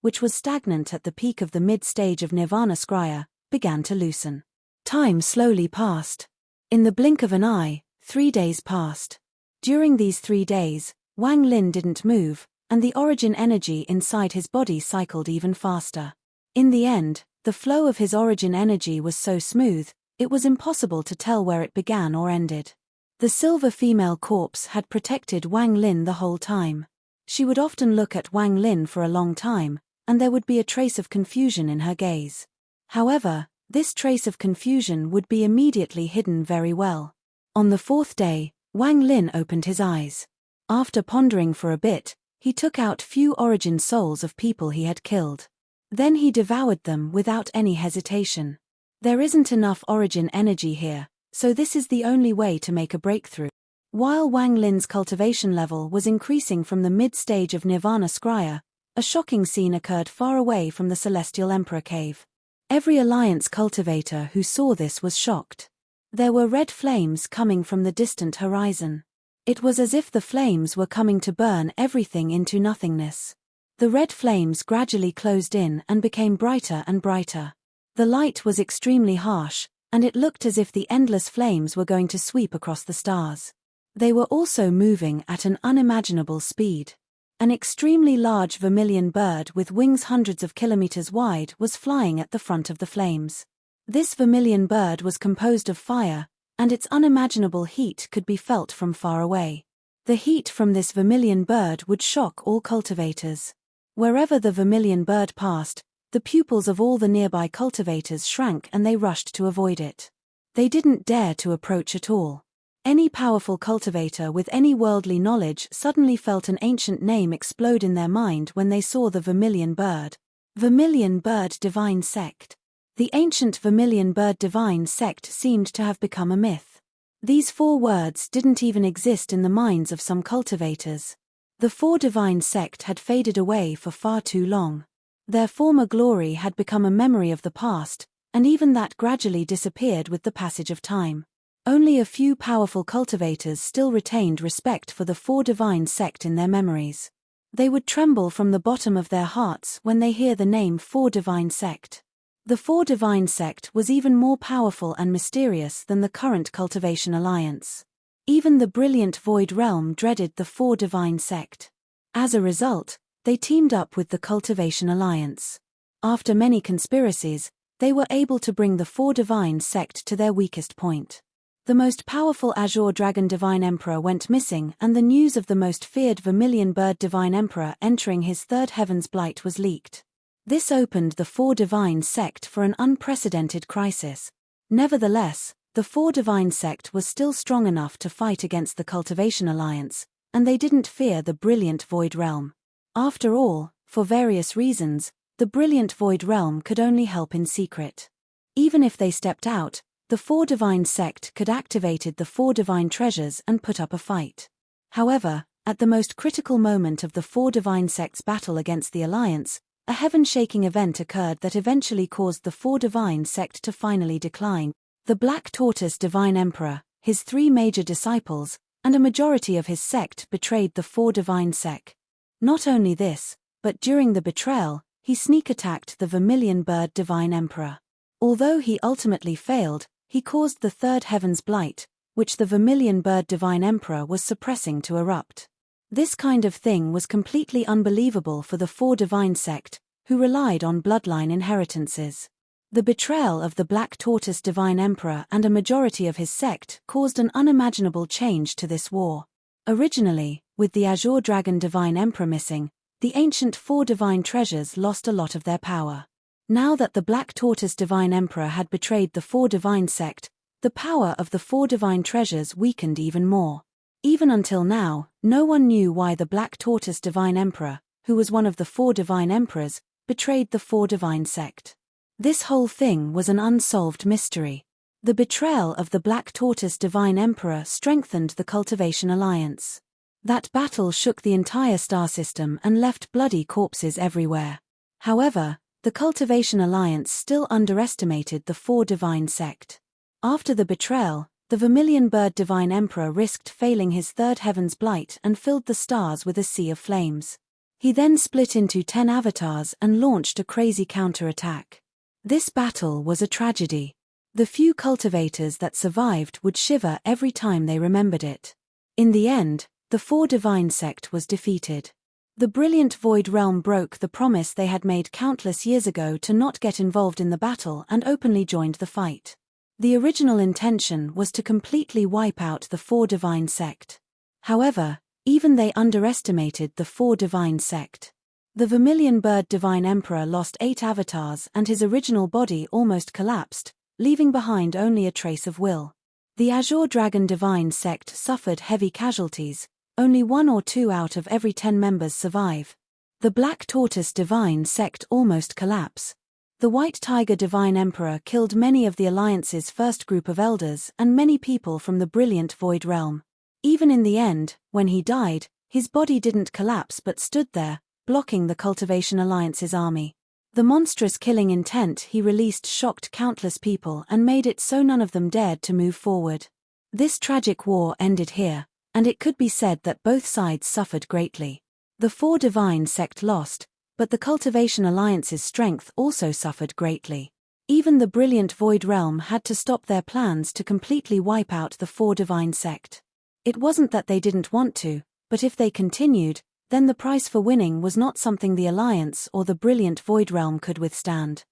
which was stagnant at the peak of the mid-stage of Nirvana Scrya, began to loosen. Time slowly passed. In the blink of an eye, 3 days passed. During these 3 days, Wang Lin didn't move, and the origin energy inside his body cycled even faster. In the end, the flow of his origin energy was so smooth, it was impossible to tell where it began or ended. The silver female corpse had protected Wang Lin the whole time. She would often look at Wang Lin for a long time, and there would be a trace of confusion in her gaze. However, this trace of confusion would be immediately hidden very well. On the 4th day, Wang Lin opened his eyes. After pondering for a bit, he took out few origin souls of people he had killed. Then he devoured them without any hesitation. There isn't enough origin energy here, so this is the only way to make a breakthrough. While Wang Lin's cultivation level was increasing from the mid-stage of Nirvana Scrya, a shocking scene occurred far away from the Celestial Emperor Cave. Every Alliance cultivator who saw this was shocked. There were red flames coming from the distant horizon. It was as if the flames were coming to burn everything into nothingness. The red flames gradually closed in and became brighter and brighter. The light was extremely harsh, and it looked as if the endless flames were going to sweep across the stars. They were also moving at an unimaginable speed. An extremely large vermilion bird with wings hundreds of kilometers wide was flying at the front of the flames. This vermilion bird was composed of fire, and its unimaginable heat could be felt from far away. The heat from this vermilion bird would shock all cultivators. Wherever the vermilion bird passed, the pupils of all the nearby cultivators shrank and they rushed to avoid it. They didn't dare to approach at all. Any powerful cultivator with any worldly knowledge suddenly felt an ancient name explode in their mind when they saw the vermilion bird. Vermilion Bird Divine Sect. The ancient Vermilion Bird Divine Sect seemed to have become a myth. These 4 words didn't even exist in the minds of some cultivators. The 4 Divine Sect had faded away for far too long. Their former glory had become a memory of the past, and even that gradually disappeared with the passage of time. Only a few powerful cultivators still retained respect for the 4 Divine Sect in their memories. They would tremble from the bottom of their hearts when they hear the name 4 Divine Sect. The 4 Divine Sect was even more powerful and mysterious than the current Cultivation Alliance. Even the brilliant Void Realm dreaded the 4 Divine Sect. As a result, they teamed up with the Cultivation Alliance. After many conspiracies, they were able to bring the 4 Divine Sect to their weakest point. The most powerful Azure Dragon Divine Emperor went missing, and the news of the most feared Vermilion Bird Divine Emperor entering his 3rd Heaven's Blight was leaked. This opened the 4 Divine Sect for an unprecedented crisis. Nevertheless, the 4 Divine Sect was still strong enough to fight against the Cultivation Alliance, and they didn't fear the brilliant Void Realm. After all, for various reasons, the brilliant Void Realm could only help in secret. Even if they stepped out, the Four Divine sect could activated the Four Divine treasures and put up a fight. However, at the most critical moment of the Four Divine sect's battle against the Alliance, a heaven-shaking event occurred that eventually caused the Four Divine sect to finally decline. The Black Tortoise Divine Emperor, his 3 major disciples, and a majority of his sect betrayed the Four Divine sect. Not only this, but during the betrayal, he sneak-attacked the Vermilion Bird Divine Emperor. Although he ultimately failed, he caused the Third Heaven's Blight, which the Vermilion Bird Divine Emperor was suppressing to erupt. This kind of thing was completely unbelievable for the Four Divine sect, who relied on bloodline inheritances. The betrayal of the Black Tortoise Divine Emperor and a majority of his sect caused an unimaginable change to this war. Originally, with the Azure Dragon Divine Emperor missing, the ancient Four Divine treasures lost a lot of their power. Now that the Black Tortoise Divine Emperor had betrayed the Four Divine sect, the power of the Four Divine treasures weakened even more. Even until now, no one knew why the Black Tortoise Divine Emperor, who was one of the Four Divine Emperors, betrayed the Four Divine sect. This whole thing was an unsolved mystery. The betrayal of the Black Tortoise Divine Emperor strengthened the Cultivation Alliance. That battle shook the entire star system and left bloody corpses everywhere. However, the Cultivation Alliance still underestimated the Four Divine sect. After the betrayal, the Vermilion Bird Divine Emperor risked failing his Third Heaven's Blight and filled the stars with a sea of flames. He then split into 10 avatars and launched a crazy counterattack. This battle was a tragedy. The few cultivators that survived would shiver every time they remembered it. In the end, the Four Divine sect was defeated. The brilliant Void Realm broke the promise they had made countless years ago to not get involved in the battle and openly joined the fight. The original intention was to completely wipe out the Four Divine sect. However, even they underestimated the Four Divine sect. The Vermilion Bird Divine Emperor lost 8 avatars and his original body almost collapsed, leaving behind only a trace of will. The Azure Dragon Divine sect suffered heavy casualties, only 1 or 2 out of every 10 members survive. The Black Tortoise Divine sect almost collapse. The White Tiger Divine Emperor killed many of the Alliance's first group of elders and many people from the brilliant Void Realm. Even in the end, when he died, his body didn't collapse but stood there, blocking the Cultivation Alliance's army. The monstrous killing intent he released shocked countless people and made it so none of them dared to move forward. This tragic war ended here, and it could be said that both sides suffered greatly. The Four Divine sect lost, but the Cultivation Alliance's strength also suffered greatly. Even the brilliant Void Realm had to stop their plans to completely wipe out the Four Divine sect. It wasn't that they didn't want to, but if they continued, then the price for winning was not something the Alliance or the brilliant Void Realm could withstand.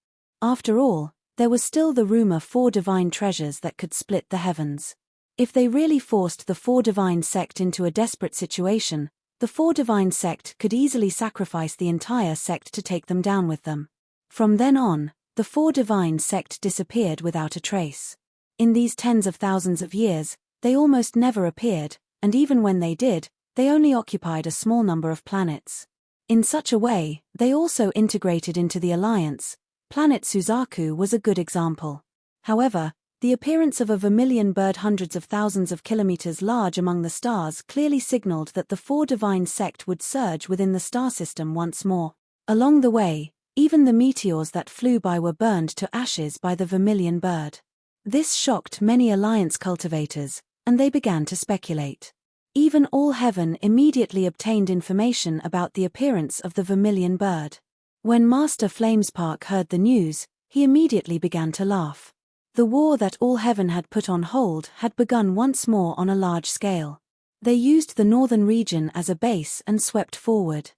After all, there was still the rumor Four Divine treasures that could split the heavens. If they really forced the Four Divine sect into a desperate situation, the Four Divine sect could easily sacrifice the entire sect to take them down with them. From then on, the Four Divine sect disappeared without a trace. In these tens of thousands of years, they almost never appeared, and even when they did, they only occupied a small number of planets. In such a way, they also integrated into the Alliance. Planet Suzaku was a good example. However, the appearance of a vermilion bird hundreds of thousands of kilometers large among the stars clearly signaled that the Four Divine sect would surge within the star system once more. Along the way, even the meteors that flew by were burned to ashes by the vermilion bird. This shocked many Alliance cultivators, and they began to speculate. Even All Heaven immediately obtained information about the appearance of the vermilion bird. When Master Flamespark heard the news, he immediately began to laugh. The war that All Heaven had put on hold had begun once more on a large scale. They used the northern region as a base and swept forward.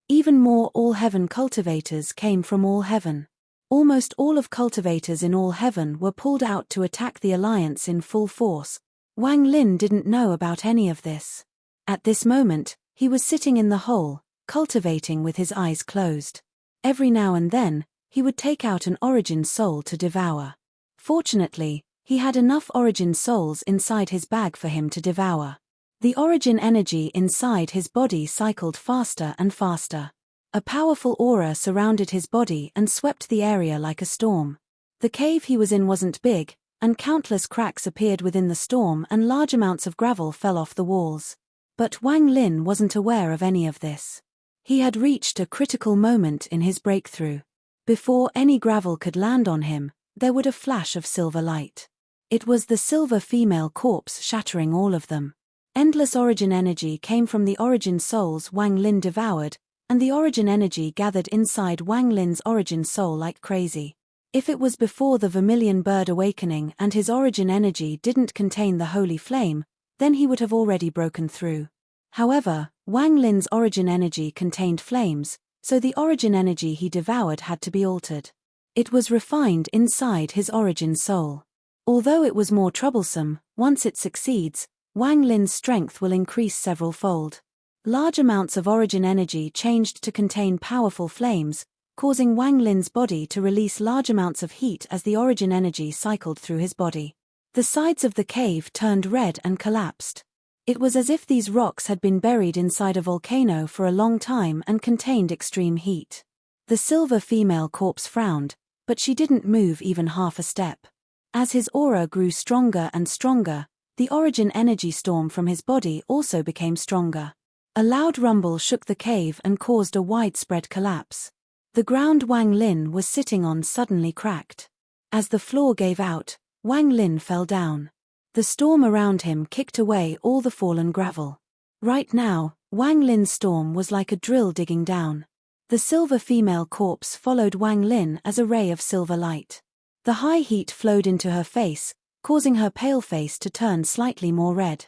Even more All Heaven cultivators came from All Heaven. Almost all of cultivators in All Heaven were pulled out to attack the Alliance in full force. Wang Lin didn't know about any of this. At this moment, he was sitting in the hole, cultivating with his eyes closed. Every now and then, he would take out an origin soul to devour. Fortunately, he had enough origin souls inside his bag for him to devour. The origin energy inside his body cycled faster and faster. A powerful aura surrounded his body and swept the area like a storm. The cave he was in wasn't big, and countless cracks appeared within the storm and large amounts of gravel fell off the walls. But Wang Lin wasn't aware of any of this. He had reached a critical moment in his breakthrough. Before any gravel could land on him, there would a flash of silver light. It was the silver female corpse shattering all of them. Endless origin energy came from the origin souls Wang Lin devoured, and the origin energy gathered inside Wang Lin's origin soul like crazy. If it was before the vermilion bird awakening and his origin energy didn't contain the holy flame, then he would have already broken through. However, Wang Lin's origin energy contained flames, so the origin energy he devoured had to be altered. It was refined inside his origin soul. Although it was more troublesome, once it succeeds, Wang Lin's strength will increase several-fold. Large amounts of origin energy changed to contain powerful flames, causing Wang Lin's body to release large amounts of heat as the origin energy cycled through his body. The sides of the cave turned red and collapsed. It was as if these rocks had been buried inside a volcano for a long time and contained extreme heat. The silver female corpse frowned, but she didn't move even half a step. As his aura grew stronger and stronger, the origin energy storm from his body also became stronger. A loud rumble shook the cave and caused a widespread collapse. The ground Wang Lin was sitting on suddenly cracked. As the floor gave out, Wang Lin fell down. The storm around him kicked away all the fallen gravel. Right now, Wang Lin's storm was like a drill digging down. The silver female corpse followed Wang Lin as a ray of silver light. The high heat flowed into her face, causing her pale face to turn slightly more red.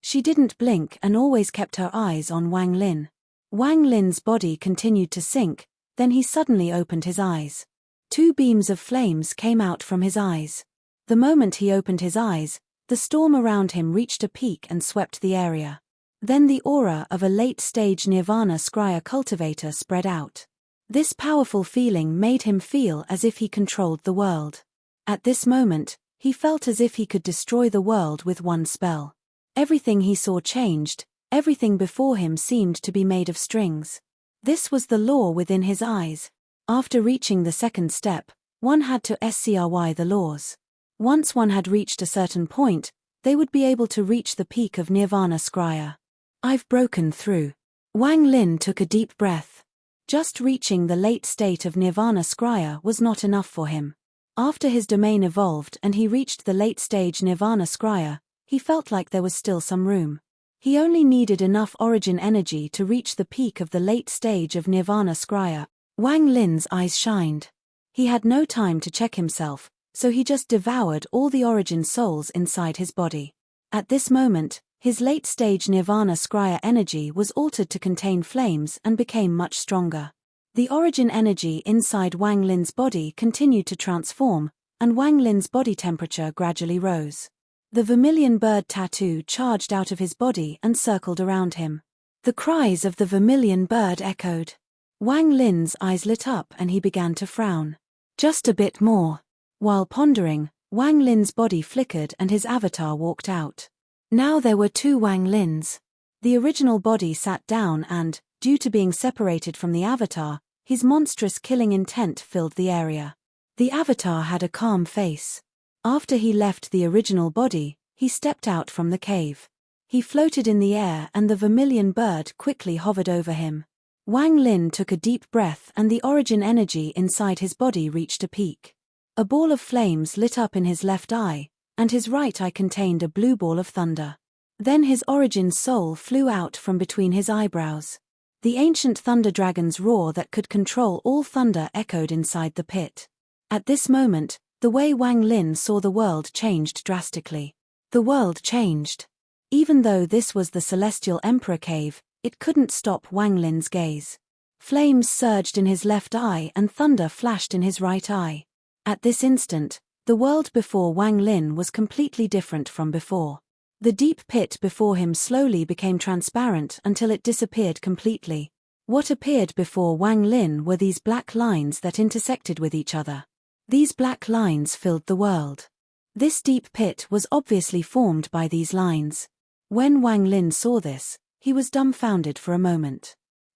She didn't blink and always kept her eyes on Wang Lin. Wang Lin's body continued to sink, then he suddenly opened his eyes. Two beams of flames came out from his eyes. The moment he opened his eyes, the storm around him reached a peak and swept the area. Then the aura of a late-stage Nirvana Scryer cultivator spread out. This powerful feeling made him feel as if he controlled the world. At this moment, he felt as if he could destroy the world with one spell. Everything he saw changed, everything before him seemed to be made of strings. This was the law within his eyes. After reaching the second step, one had to scry the laws. Once one had reached a certain point, they would be able to reach the peak of Nirvana Scryer. I've broken through. Wang Lin took a deep breath. Just reaching the late state of Nirvana Scryer was not enough for him. After his domain evolved and he reached the late stage Nirvana Scryer, he felt like there was still some room. He only needed enough origin energy to reach the peak of the late stage of Nirvana Scryer. Wang Lin's eyes shined. He had no time to check himself, so he just devoured all the origin souls inside his body. At this moment, his late-stage Nirvana Scryer energy was altered to contain flames and became much stronger. The origin energy inside Wang Lin's body continued to transform, and Wang Lin's body temperature gradually rose. The vermilion bird tattoo charged out of his body and circled around him. The cries of the vermilion bird echoed. Wang Lin's eyes lit up and he began to frown. Just a bit more. While pondering, Wang Lin's body flickered and his avatar walked out. Now there were two Wang Lins. The original body sat down and, due to being separated from the avatar, his monstrous killing intent filled the area. The avatar had a calm face. After he left the original body, he stepped out from the cave. He floated in the air and the vermilion bird quickly hovered over him. Wang Lin took a deep breath and the origin energy inside his body reached a peak. A ball of flames lit up in his left eye, and his right eye contained a blue ball of thunder. Then his origin soul flew out from between his eyebrows. The ancient thunder dragon's roar that could control all thunder echoed inside the pit. At this moment, the way Wang Lin saw the world changed drastically. The world changed. Even though this was the Celestial Emperor Cave, it couldn't stop Wang Lin's gaze. Flames surged in his left eye and thunder flashed in his right eye. At this instant, the world before Wang Lin was completely different from before. The deep pit before him slowly became transparent until it disappeared completely. What appeared before Wang Lin were these black lines that intersected with each other. These black lines filled the world. This deep pit was obviously formed by these lines. When Wang Lin saw this, he was dumbfounded for a moment.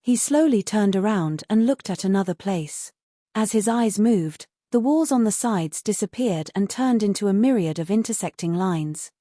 He slowly turned around and looked at another place. As his eyes moved, the walls on the sides disappeared and turned into a myriad of intersecting lines.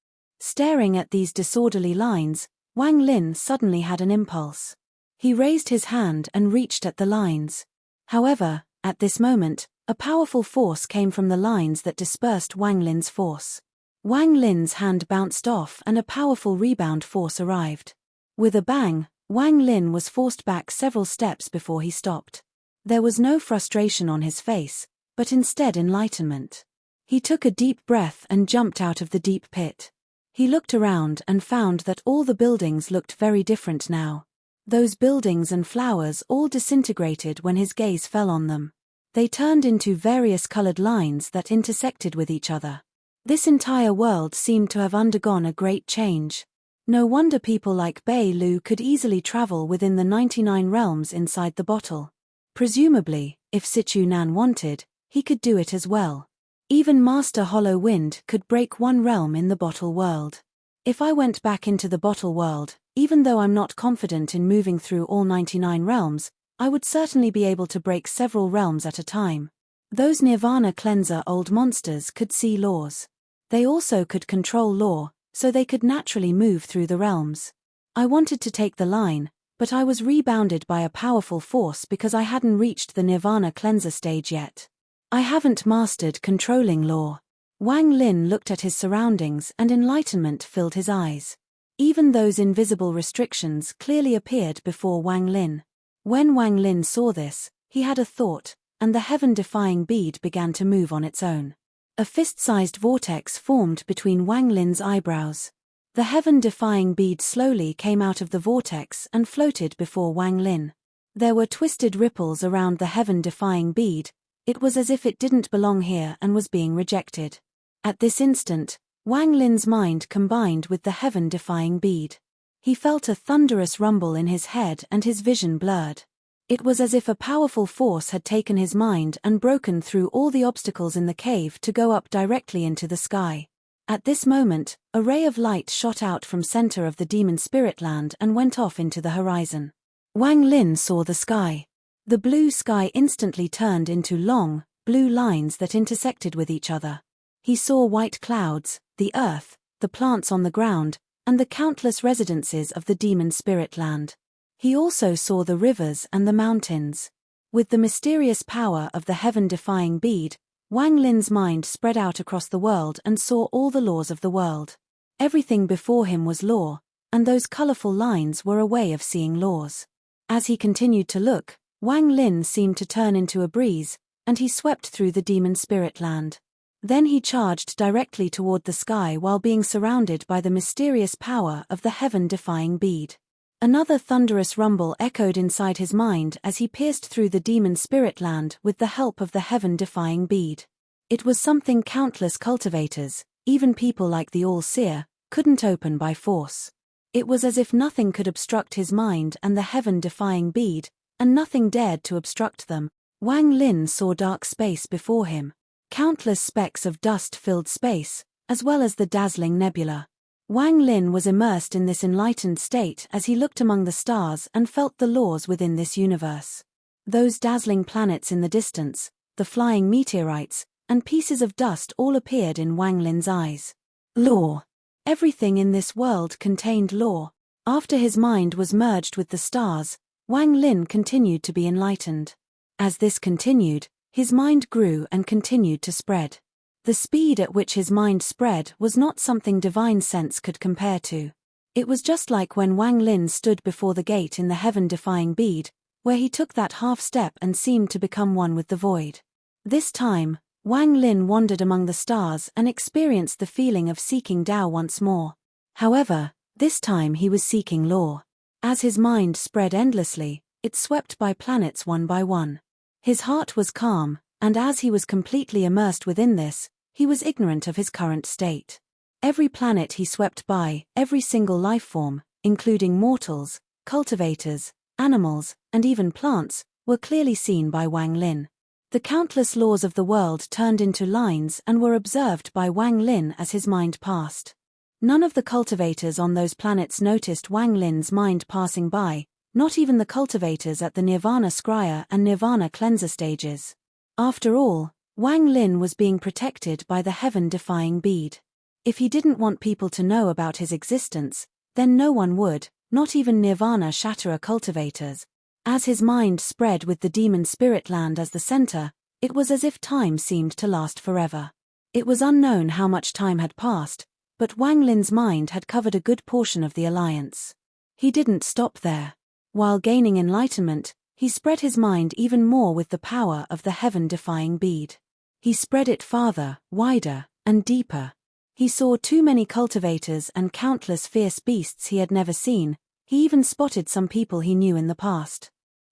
Staring at these disorderly lines, Wang Lin suddenly had an impulse. He raised his hand and reached at the lines. However, at this moment, a powerful force came from the lines that dispersed Wang Lin's force. Wang Lin's hand bounced off and a powerful rebound force arrived. With a bang, Wang Lin was forced back several steps before he stopped. There was no frustration on his face, but instead enlightenment. He took a deep breath and jumped out of the deep pit. He looked around and found that all the buildings looked very different now. Those buildings and flowers all disintegrated when his gaze fell on them. They turned into various colored lines that intersected with each other. This entire world seemed to have undergone a great change. No wonder people like Bei Lu could easily travel within the 99 realms inside the bottle. Presumably, if Sichu Nan wanted, he could do it as well. Even Master Hollow Wind could break one realm in the bottle world. If I went back into the bottle world, even though I'm not confident in moving through all 99 realms, I would certainly be able to break several realms at a time. Those Nirvana Cleanser old monsters could see laws. They also could control law, so they could naturally move through the realms. I wanted to take the line, but I was rebounded by a powerful force because I hadn't reached the Nirvana Cleanser stage yet. I haven't mastered controlling law. Wang Lin looked at his surroundings and enlightenment filled his eyes. Even those invisible restrictions clearly appeared before Wang Lin. When Wang Lin saw this, he had a thought, and the heaven-defying bead began to move on its own. A fist-sized vortex formed between Wang Lin's eyebrows. The heaven-defying bead slowly came out of the vortex and floated before Wang Lin. There were twisted ripples around the heaven-defying bead. It was as if it didn't belong here and was being rejected. At this instant, Wang Lin's mind combined with the heaven-defying bead. He felt a thunderous rumble in his head and his vision blurred. It was as if a powerful force had taken his mind and broken through all the obstacles in the cave to go up directly into the sky. At this moment, a ray of light shot out from center of the demon spirit land and went off into the horizon. Wang Lin saw the sky. The blue sky instantly turned into long, blue lines that intersected with each other. He saw white clouds, the earth, the plants on the ground, and the countless residences of the demon spirit land. He also saw the rivers and the mountains. With the mysterious power of the heaven-defying bead, Wang Lin's mind spread out across the world and saw all the laws of the world. Everything before him was law, and those colorful lines were a way of seeing laws. As he continued to look, Wang Lin seemed to turn into a breeze, and he swept through the demon spirit land. Then he charged directly toward the sky while being surrounded by the mysterious power of the heaven-defying bead. Another thunderous rumble echoed inside his mind as he pierced through the demon spirit land with the help of the heaven-defying bead. It was something countless cultivators, even people like the All-Seer, couldn't open by force. It was as if nothing could obstruct his mind and the heaven-defying bead, and nothing dared to obstruct them. Wang Lin saw dark space before him. Countless specks of dust filled space, as well as the dazzling nebula. Wang Lin was immersed in this enlightened state as he looked among the stars and felt the laws within this universe. Those dazzling planets in the distance, the flying meteorites, and pieces of dust all appeared in Wang Lin's eyes. Law. Everything in this world contained law. After his mind was merged with the stars, Wang Lin continued to be enlightened. As this continued, his mind grew and continued to spread. The speed at which his mind spread was not something divine sense could compare to. It was just like when Wang Lin stood before the gate in the heaven-defying bead, where he took that half step and seemed to become one with the void. This time, Wang Lin wandered among the stars and experienced the feeling of seeking Tao once more. However, this time he was seeking law. As his mind spread endlessly, it swept by planets one by one. His heart was calm, and as he was completely immersed within this, he was ignorant of his current state. Every planet he swept by, every single life form, including mortals, cultivators, animals, and even plants, were clearly seen by Wang Lin. The countless laws of the world turned into lines and were observed by Wang Lin as his mind passed. None of the cultivators on those planets noticed Wang Lin's mind passing by, not even the cultivators at the Nirvana Scryer and Nirvana Cleanser stages. After all, Wang Lin was being protected by the heaven-defying bead. If he didn't want people to know about his existence, then no one would, not even Nirvana Shatterer cultivators. As his mind spread with the demon spirit land as the center, it was as if time seemed to last forever. It was unknown how much time had passed, but Wang Lin's mind had covered a good portion of the alliance. He didn't stop there. While gaining enlightenment, he spread his mind even more with the power of the heaven-defying bead. He spread it farther, wider, and deeper. He saw too many cultivators and countless fierce beasts he had never seen. He even spotted some people he knew in the past.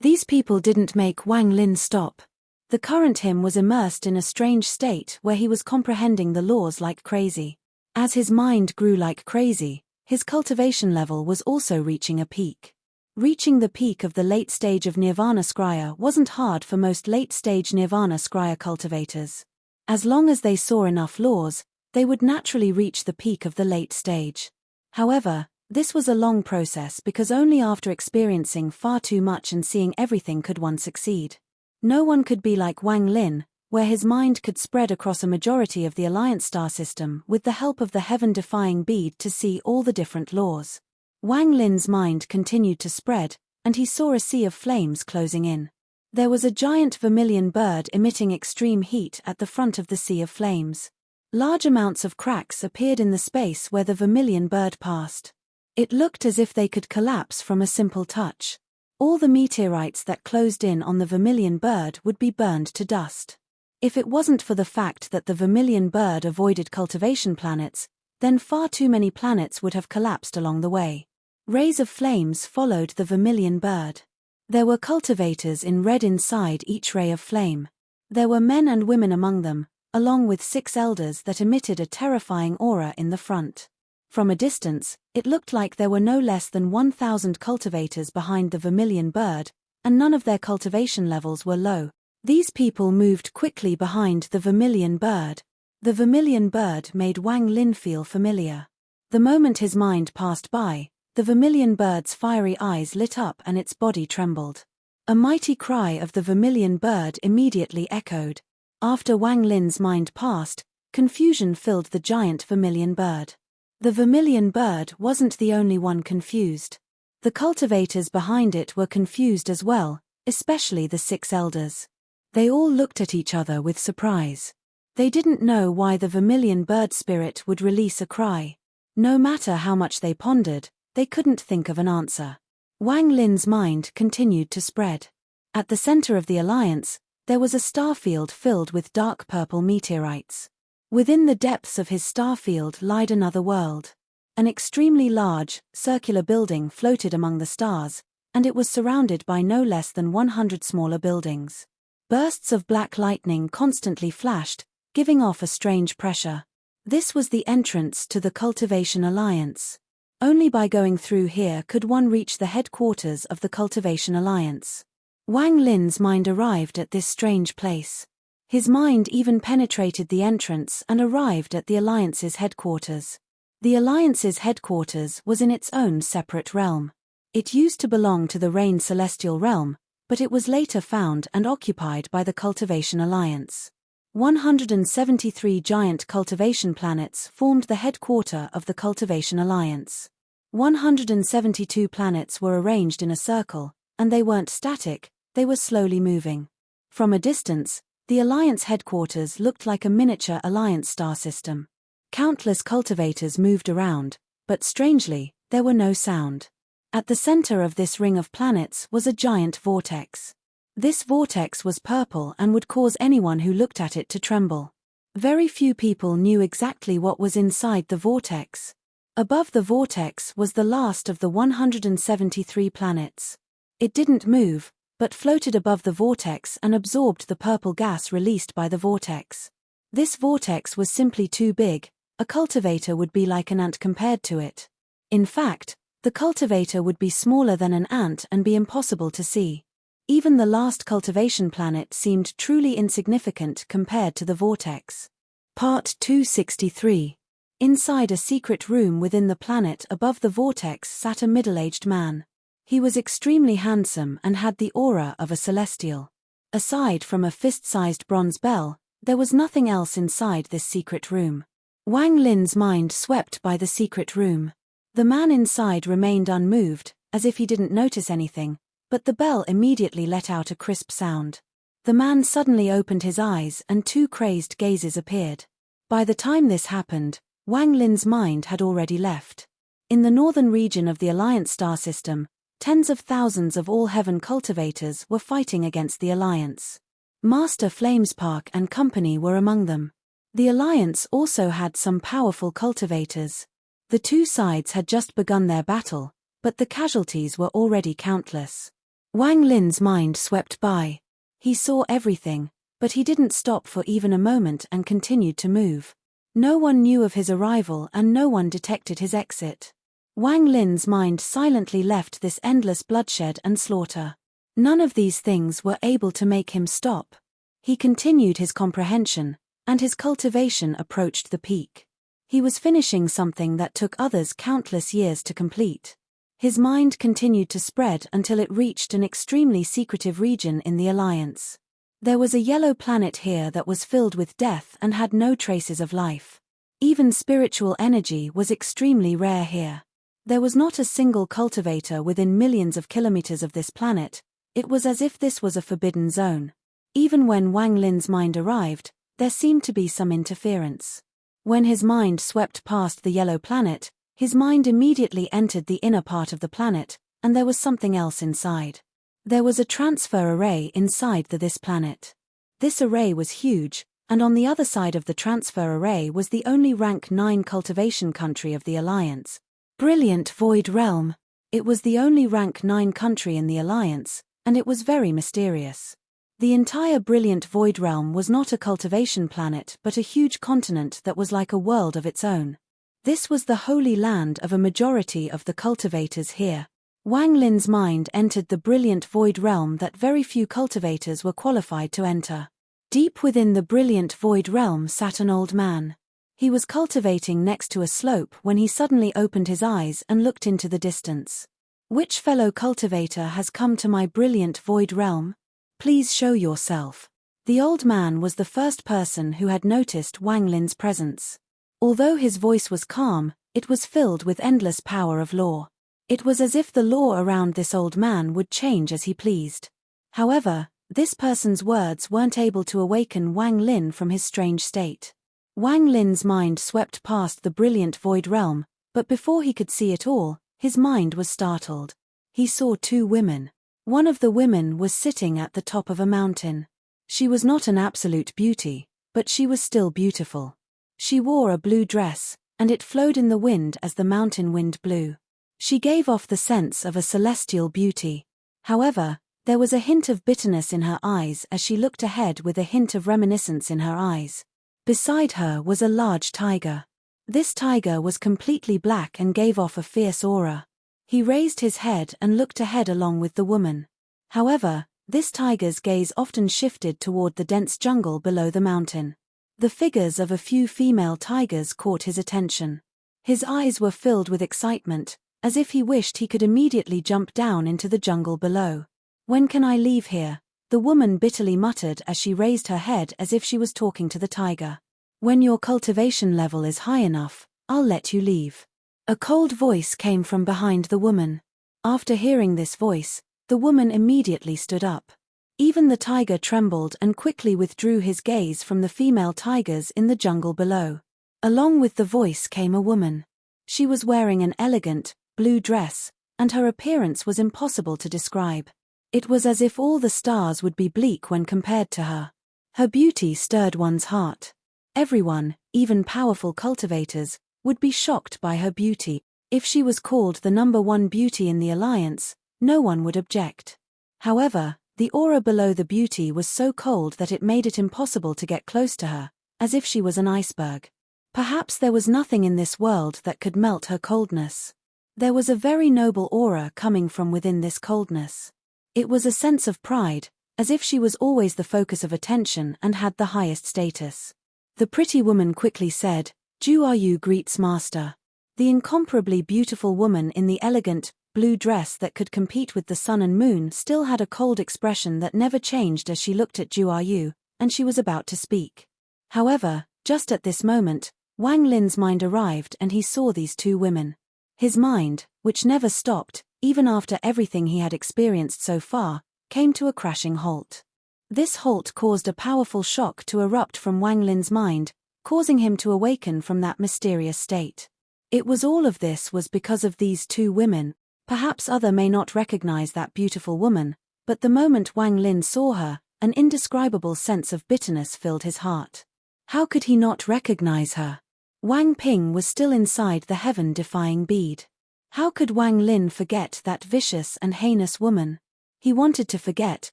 These people didn't make Wang Lin stop. The current him was immersed in a strange state where he was comprehending the laws like crazy. As his mind grew like crazy, his cultivation level was also reaching a peak. Reaching the peak of the late stage of Nirvana Scryer wasn't hard for most late-stage Nirvana Scryer cultivators. As long as they saw enough laws, they would naturally reach the peak of the late stage. However, this was a long process because only after experiencing far too much and seeing everything could one succeed. No one could be like Wang Lin, where his mind could spread across a majority of the Alliance star system with the help of the heaven-defying bead to see all the different laws. Wang Lin's mind continued to spread, and he saw a sea of flames closing in. There was a giant vermilion bird emitting extreme heat at the front of the sea of flames. Large amounts of cracks appeared in the space where the vermilion bird passed. It looked as if they could collapse from a simple touch. All the meteorites that closed in on the vermilion bird would be burned to dust. If it wasn't for the fact that the vermilion bird avoided cultivation planets, then far too many planets would have collapsed along the way. Rays of flames followed the vermilion bird. There were cultivators in red inside each ray of flame. There were men and women among them, along with 6 elders that emitted a terrifying aura in the front. From a distance, it looked like there were no less than 1,000 cultivators behind the vermilion bird, and none of their cultivation levels were low. These people moved quickly behind the vermilion bird. The vermilion bird made Wang Lin feel familiar. The moment his mind passed by, the vermilion bird's fiery eyes lit up and its body trembled. A mighty cry of the vermilion bird immediately echoed. After Wang Lin's mind passed, confusion filled the giant vermilion bird. The vermilion bird wasn't the only one confused. The cultivators behind it were confused as well, especially the 6 elders. They all looked at each other with surprise. They didn't know why the vermilion bird spirit would release a cry. No matter how much they pondered, they couldn't think of an answer. Wang Lin's mind continued to spread. At the center of the alliance, there was a star field filled with dark purple meteorites. Within the depths of his star field lied another world. An extremely large, circular building floated among the stars, and it was surrounded by no less than 100 smaller buildings. Bursts of black lightning constantly flashed, giving off a strange pressure. This was the entrance to the Cultivation Alliance. Only by going through here could one reach the headquarters of the Cultivation Alliance. Wang Lin's mind arrived at this strange place. His mind even penetrated the entrance and arrived at the Alliance's headquarters. The Alliance's headquarters was in its own separate realm. It used to belong to the Rain Celestial Realm, but it was later found and occupied by the Cultivation Alliance. 173 giant cultivation planets formed the headquarter of the Cultivation Alliance. 172 planets were arranged in a circle, and they weren't static, they were slowly moving. From a distance, the Alliance headquarters looked like a miniature Alliance star system. Countless cultivators moved around, but strangely, there were no sound. At the center of this ring of planets was a giant vortex. This vortex was purple and would cause anyone who looked at it to tremble. Very few people knew exactly what was inside the vortex. Above the vortex was the last of the 173 planets. It didn't move, but floated above the vortex and absorbed the purple gas released by the vortex. This vortex was simply too big. A cultivator would be like an ant compared to it. In fact, the cultivator would be smaller than an ant and be impossible to see. Even the last cultivation planet seemed truly insignificant compared to the vortex. Part 263. Inside a secret room within the planet above the vortex sat a middle-aged man. He was extremely handsome and had the aura of a celestial. Aside from a fist-sized bronze bell, there was nothing else inside this secret room. Wang Lin's mind swept by the secret room. The man inside remained unmoved, as if he didn't notice anything, but the bell immediately let out a crisp sound. The man suddenly opened his eyes and two crazed gazes appeared. By the time this happened, Wang Lin's mind had already left. In the northern region of the Alliance star system, tens of thousands of all-heaven cultivators were fighting against the Alliance. Master Flamespark and company were among them. The Alliance also had some powerful cultivators. The two sides had just begun their battle, but the casualties were already countless. Wang Lin's mind swept by. He saw everything, but he didn't stop for even a moment and continued to move. No one knew of his arrival and no one detected his exit. Wang Lin's mind silently left this endless bloodshed and slaughter. None of these things were able to make him stop. He continued his comprehension, and his cultivation approached the peak. He was finishing something that took others countless years to complete. His mind continued to spread until it reached an extremely secretive region in the Alliance. There was a yellow planet here that was filled with death and had no traces of life. Even spiritual energy was extremely rare here. There was not a single cultivator within millions of kilometers of this planet. It was as if this was a forbidden zone. Even when Wang Lin's mind arrived, there seemed to be some interference. When his mind swept past the yellow planet, his mind immediately entered the inner part of the planet, and there was something else inside. There was a transfer array inside this planet. This array was huge, and on the other side of the transfer array was the only rank 9 cultivation country of the Alliance. Brilliant Void Realm. It was the only rank 9 country in the Alliance, and it was very mysterious. The entire Brilliant Void Realm was not a cultivation planet but a huge continent that was like a world of its own. This was the holy land of a majority of the cultivators here. Wang Lin's mind entered the Brilliant Void Realm that very few cultivators were qualified to enter. Deep within the Brilliant Void Realm sat an old man. He was cultivating next to a slope when he suddenly opened his eyes and looked into the distance. Which fellow cultivator has come to my Brilliant Void Realm? Please show yourself. The old man was the first person who had noticed Wang Lin's presence. Although his voice was calm, it was filled with endless power of law. It was as if the law around this old man would change as he pleased. However, this person's words weren't able to awaken Wang Lin from his strange state. Wang Lin's mind swept past the Brilliant Void Realm, but before he could see it all, his mind was startled. He saw two women. One of the women was sitting at the top of a mountain. She was not an absolute beauty, but she was still beautiful. She wore a blue dress, and it flowed in the wind as the mountain wind blew. She gave off the sense of a celestial beauty. However, there was a hint of bitterness in her eyes as she looked ahead with a hint of reminiscence in her eyes. Beside her was a large tiger. This tiger was completely black and gave off a fierce aura. He raised his head and looked ahead along with the woman. However, this tiger's gaze often shifted toward the dense jungle below the mountain. The figures of a few female tigers caught his attention. His eyes were filled with excitement, as if he wished he could immediately jump down into the jungle below. "When can I leave here?" the woman bitterly muttered as she raised her head as if she was talking to the tiger. "When your cultivation level is high enough, I'll let you leave." A cold voice came from behind the woman. After hearing this voice, the woman immediately stood up. Even the tiger trembled and quickly withdrew his gaze from the female tigers in the jungle below. Along with the voice came a woman. She was wearing an elegant, blue dress, and her appearance was impossible to describe. It was as if all the stars would be bleak when compared to her. Her beauty stirred one's heart. Everyone, even powerful cultivators, would be shocked by her beauty. If she was called the #1 beauty in the Alliance, no one would object. However, the aura below the beauty was so cold that it made it impossible to get close to her, as if she was an iceberg. Perhaps there was nothing in this world that could melt her coldness. There was a very noble aura coming from within this coldness. It was a sense of pride, as if she was always the focus of attention and had the highest status. The pretty woman quickly said, "Ju are you greets master." The incomparably beautiful woman in the elegant, blue dress that could compete with the sun and moon still had a cold expression that never changed as she looked at Zhu Yu, and she was about to speak. However, just at this moment, Wang Lin's mind arrived and he saw these two women. His mind, which never stopped, even after everything he had experienced so far, came to a crashing halt. This halt caused a powerful shock to erupt from Wang Lin's mind, causing him to awaken from that mysterious state. It was all of this was because of these two women. Perhaps other may not recognize that beautiful woman, but the moment Wang Lin saw her, an indescribable sense of bitterness filled his heart. How could he not recognize her? Wang Ping was still inside the heaven-defying bead. How could Wang Lin forget that vicious and heinous woman? He wanted to forget,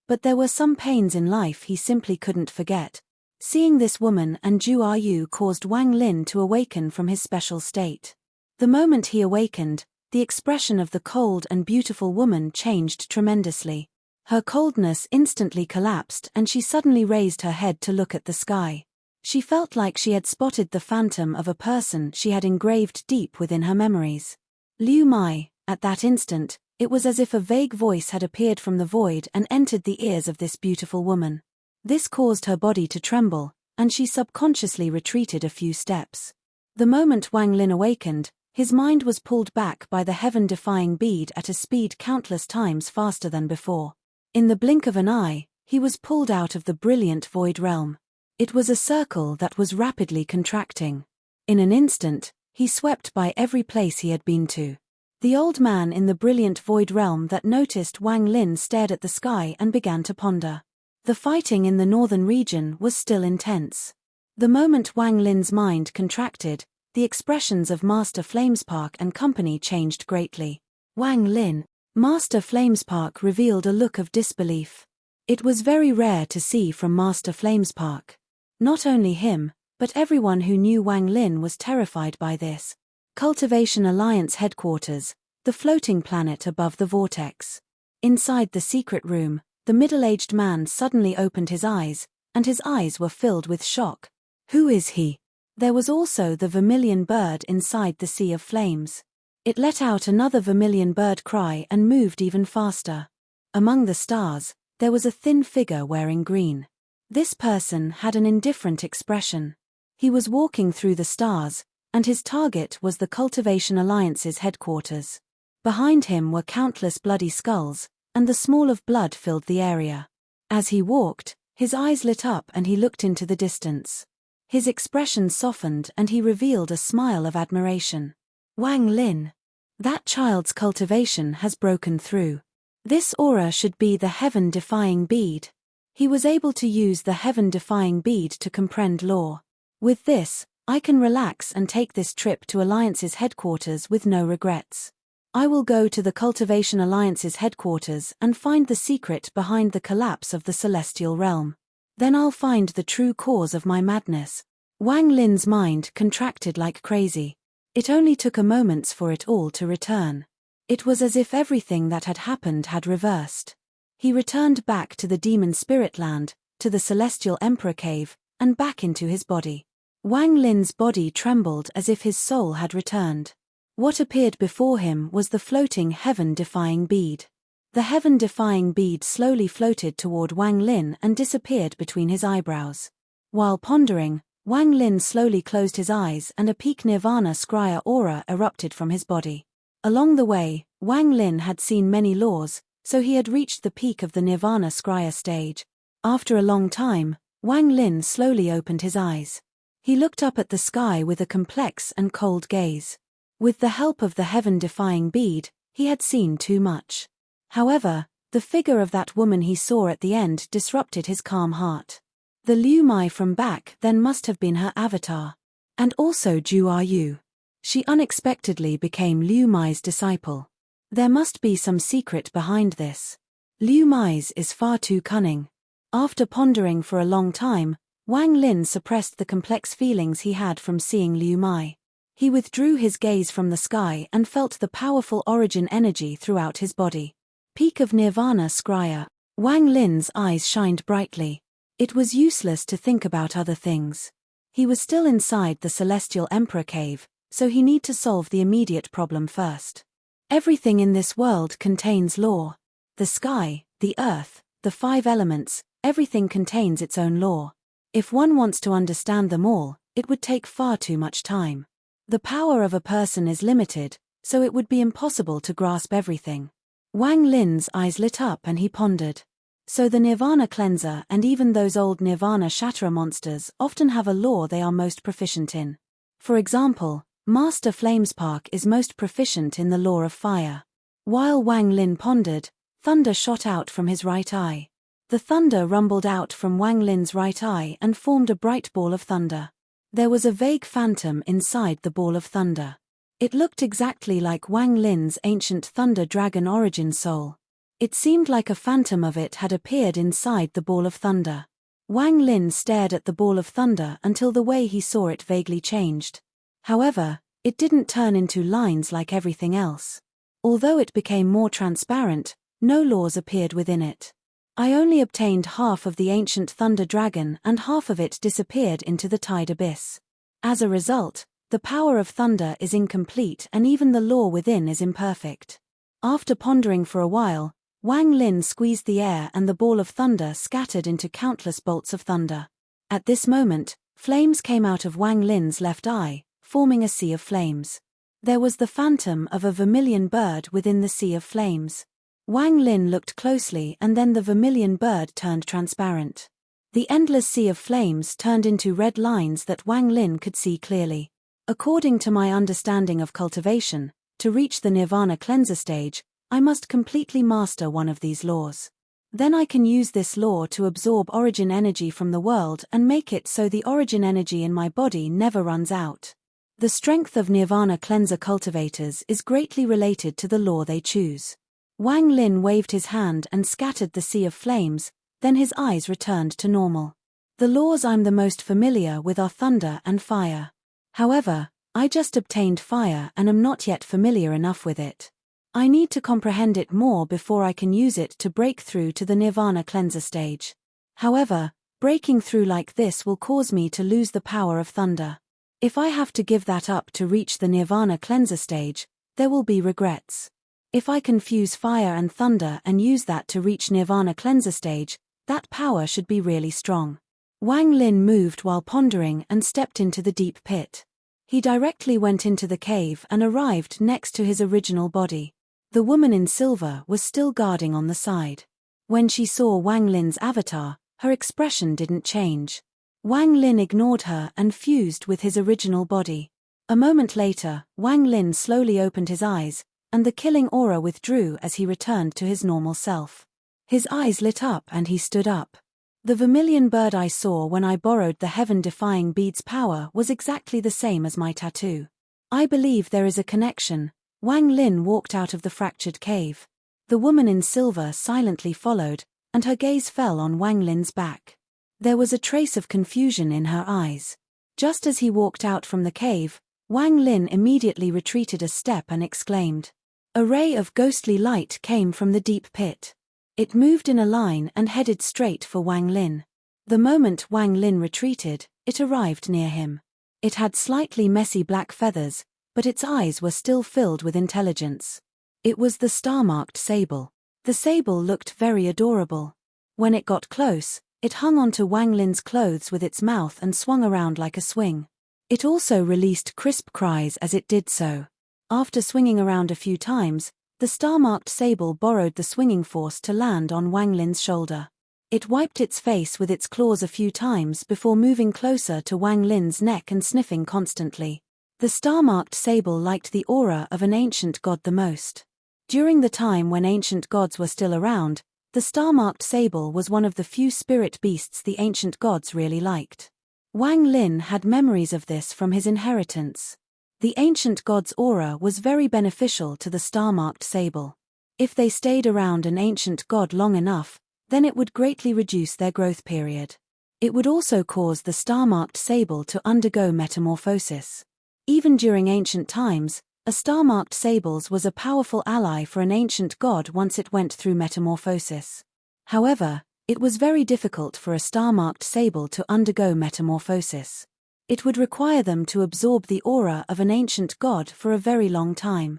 but there were some pains in life he simply couldn't forget. Seeing this woman and Zhu Yu caused Wang Lin to awaken from his special state. The moment he awakened, the expression of the cold and beautiful woman changed tremendously. Her coldness instantly collapsed and she suddenly raised her head to look at the sky. She felt like she had spotted the phantom of a person she had engraved deep within her memories. Liu Mai, at that instant, it was as if a vague voice had appeared from the void and entered the ears of this beautiful woman. This caused her body to tremble, and she subconsciously retreated a few steps. The moment Wang Lin awakened, his mind was pulled back by the heaven-defying bead at a speed countless times faster than before. In the blink of an eye, he was pulled out of the brilliant void realm. It was a circle that was rapidly contracting. In an instant, he swept by every place he had been to. The old man in the brilliant void realm that noticed Wang Lin stared at the sky and began to ponder. The fighting in the northern region was still intense. The moment Wang Lin's mind contracted, the expressions of Master Flamespark and company changed greatly. Wang Lin, Master Flamespark revealed a look of disbelief. It was very rare to see from Master Flamespark. Not only him, but everyone who knew Wang Lin was terrified by this. Cultivation Alliance headquarters, the floating planet above the vortex. Inside the secret room, the middle-aged man suddenly opened his eyes, and his eyes were filled with shock. Who is he? There was also the vermilion bird inside the sea of flames. It let out another vermilion bird cry and moved even faster. Among the stars, there was a thin figure wearing green. This person had an indifferent expression. He was walking through the stars, and his target was the Cultivation Alliance's headquarters. Behind him were countless bloody skulls, and the smell of blood filled the area. As he walked, his eyes lit up and he looked into the distance. His expression softened and he revealed a smile of admiration. Wang Lin. That child's cultivation has broken through. This aura should be the heaven-defying bead. He was able to use the heaven-defying bead to comprehend law. With this, I can relax and take this trip to Alliance's headquarters with no regrets. I will go to the Cultivation Alliance's headquarters and find the secret behind the collapse of the celestial realm. Then I'll find the true cause of my madness. Wang Lin's mind contracted like crazy. It only took a moment for it all to return. It was as if everything that had happened had reversed. He returned back to the demon spirit land, to the celestial emperor cave, and back into his body. Wang Lin's body trembled as if his soul had returned. What appeared before him was the floating heaven-defying bead. The heaven-defying bead slowly floated toward Wang Lin and disappeared between his eyebrows. While pondering, Wang Lin slowly closed his eyes and a peak Nirvana Scryer aura erupted from his body. Along the way, Wang Lin had seen many laws, so he had reached the peak of the Nirvana Scryer stage. After a long time, Wang Lin slowly opened his eyes. He looked up at the sky with a complex and cold gaze. With the help of the heaven-defying bead, he had seen too much. However, the figure of that woman he saw at the end disrupted his calm heart. The Liu Mai from back then must have been her avatar. And also Zhu Yu. She unexpectedly became Liu Mai's disciple. There must be some secret behind this. Liu Mai's is far too cunning. After pondering for a long time, Wang Lin suppressed the complex feelings he had from seeing Liu Mai. He withdrew his gaze from the sky and felt the powerful origin energy throughout his body. Peak of Nirvana Scryer. Wang Lin's eyes shined brightly. It was useless to think about other things. He was still inside the Celestial Emperor Cave, so he need to solve the immediate problem first. Everything in this world contains law. The sky, the earth, the 5 elements, everything contains its own law. If one wants to understand them all, it would take far too much time. The power of a person is limited, so it would be impossible to grasp everything. Wang Lin's eyes lit up and he pondered. So the Nirvana cleanser and even those old Nirvana Shatterer monsters often have a law they are most proficient in. For example, Master Flamespark is most proficient in the law of fire. While Wang Lin pondered, thunder shot out from his right eye. The thunder rumbled out from Wang Lin's right eye and formed a bright ball of thunder. There was a vague phantom inside the ball of thunder. It looked exactly like Wang Lin's ancient thunder dragon origin soul. It seemed like a phantom of it had appeared inside the ball of thunder. Wang Lin stared at the ball of thunder until the way he saw it vaguely changed. However, it didn't turn into lines like everything else. Although it became more transparent, no laws appeared within it. I only obtained half of the ancient thunder dragon and half of it disappeared into the tide abyss. As a result, the power of thunder is incomplete and even the law within is imperfect. After pondering for a while, Wang Lin squeezed the air and the ball of thunder scattered into countless bolts of thunder. At this moment, flames came out of Wang Lin's left eye, forming a sea of flames. There was the phantom of a vermilion bird within the sea of flames. Wang Lin looked closely and then the vermilion bird turned transparent. The endless sea of flames turned into red lines that Wang Lin could see clearly. According to my understanding of cultivation, to reach the Nirvana cleanser stage, I must completely master one of these laws. Then I can use this law to absorb origin energy from the world and make it so the origin energy in my body never runs out. The strength of Nirvana cleanser cultivators is greatly related to the law they choose. Wang Lin waved his hand and scattered the sea of flames, then his eyes returned to normal. The laws I'm the most familiar with are thunder and fire. However, I just obtained fire and am not yet familiar enough with it. I need to comprehend it more before I can use it to break through to the Nirvana cleanser stage. However, breaking through like this will cause me to lose the power of thunder. If I have to give that up to reach the Nirvana cleanser stage, there will be regrets. If I can fuse fire and thunder and use that to reach Nirvana cleanser stage, that power should be really strong. Wang Lin moved while pondering and stepped into the deep pit. He directly went into the cave and arrived next to his original body. The woman in silver was still guarding on the side. When she saw Wang Lin's avatar, her expression didn't change. Wang Lin ignored her and fused with his original body. A moment later, Wang Lin slowly opened his eyes, and the killing aura withdrew as he returned to his normal self. His eyes lit up and he stood up. The vermilion bird I saw when I borrowed the heaven-defying bead's power was exactly the same as my tattoo. I believe there is a connection. Wang Lin walked out of the fractured cave. The woman in silver silently followed, and her gaze fell on Wang Lin's back. There was a trace of confusion in her eyes. Just as he walked out from the cave, Wang Lin immediately retreated a step and exclaimed. A ray of ghostly light came from the deep pit. It moved in a line and headed straight for Wang Lin. The moment Wang Lin retreated, it arrived near him. It had slightly messy black feathers, but its eyes were still filled with intelligence. It was the star-marked sable. The sable looked very adorable. When it got close, it hung onto Wang Lin's clothes with its mouth and swung around like a swing. It also released crisp cries as it did so. After swinging around a few times, the star-marked sable borrowed the swinging force to land on Wang Lin's shoulder. It wiped its face with its claws a few times before moving closer to Wang Lin's neck and sniffing constantly. The star-marked sable liked the aura of an ancient god the most. During the time when ancient gods were still around, the star-marked sable was one of the few spirit beasts the ancient gods really liked. Wang Lin had memories of this from his inheritance. The ancient god's aura was very beneficial to the star-marked sable. If they stayed around an ancient god long enough, then it would greatly reduce their growth period. It would also cause the star-marked sable to undergo metamorphosis. Even during ancient times, a star-marked sable was a powerful ally for an ancient god once it went through metamorphosis. However, it was very difficult for a star-marked sable to undergo metamorphosis. It would require them to absorb the aura of an ancient god for a very long time.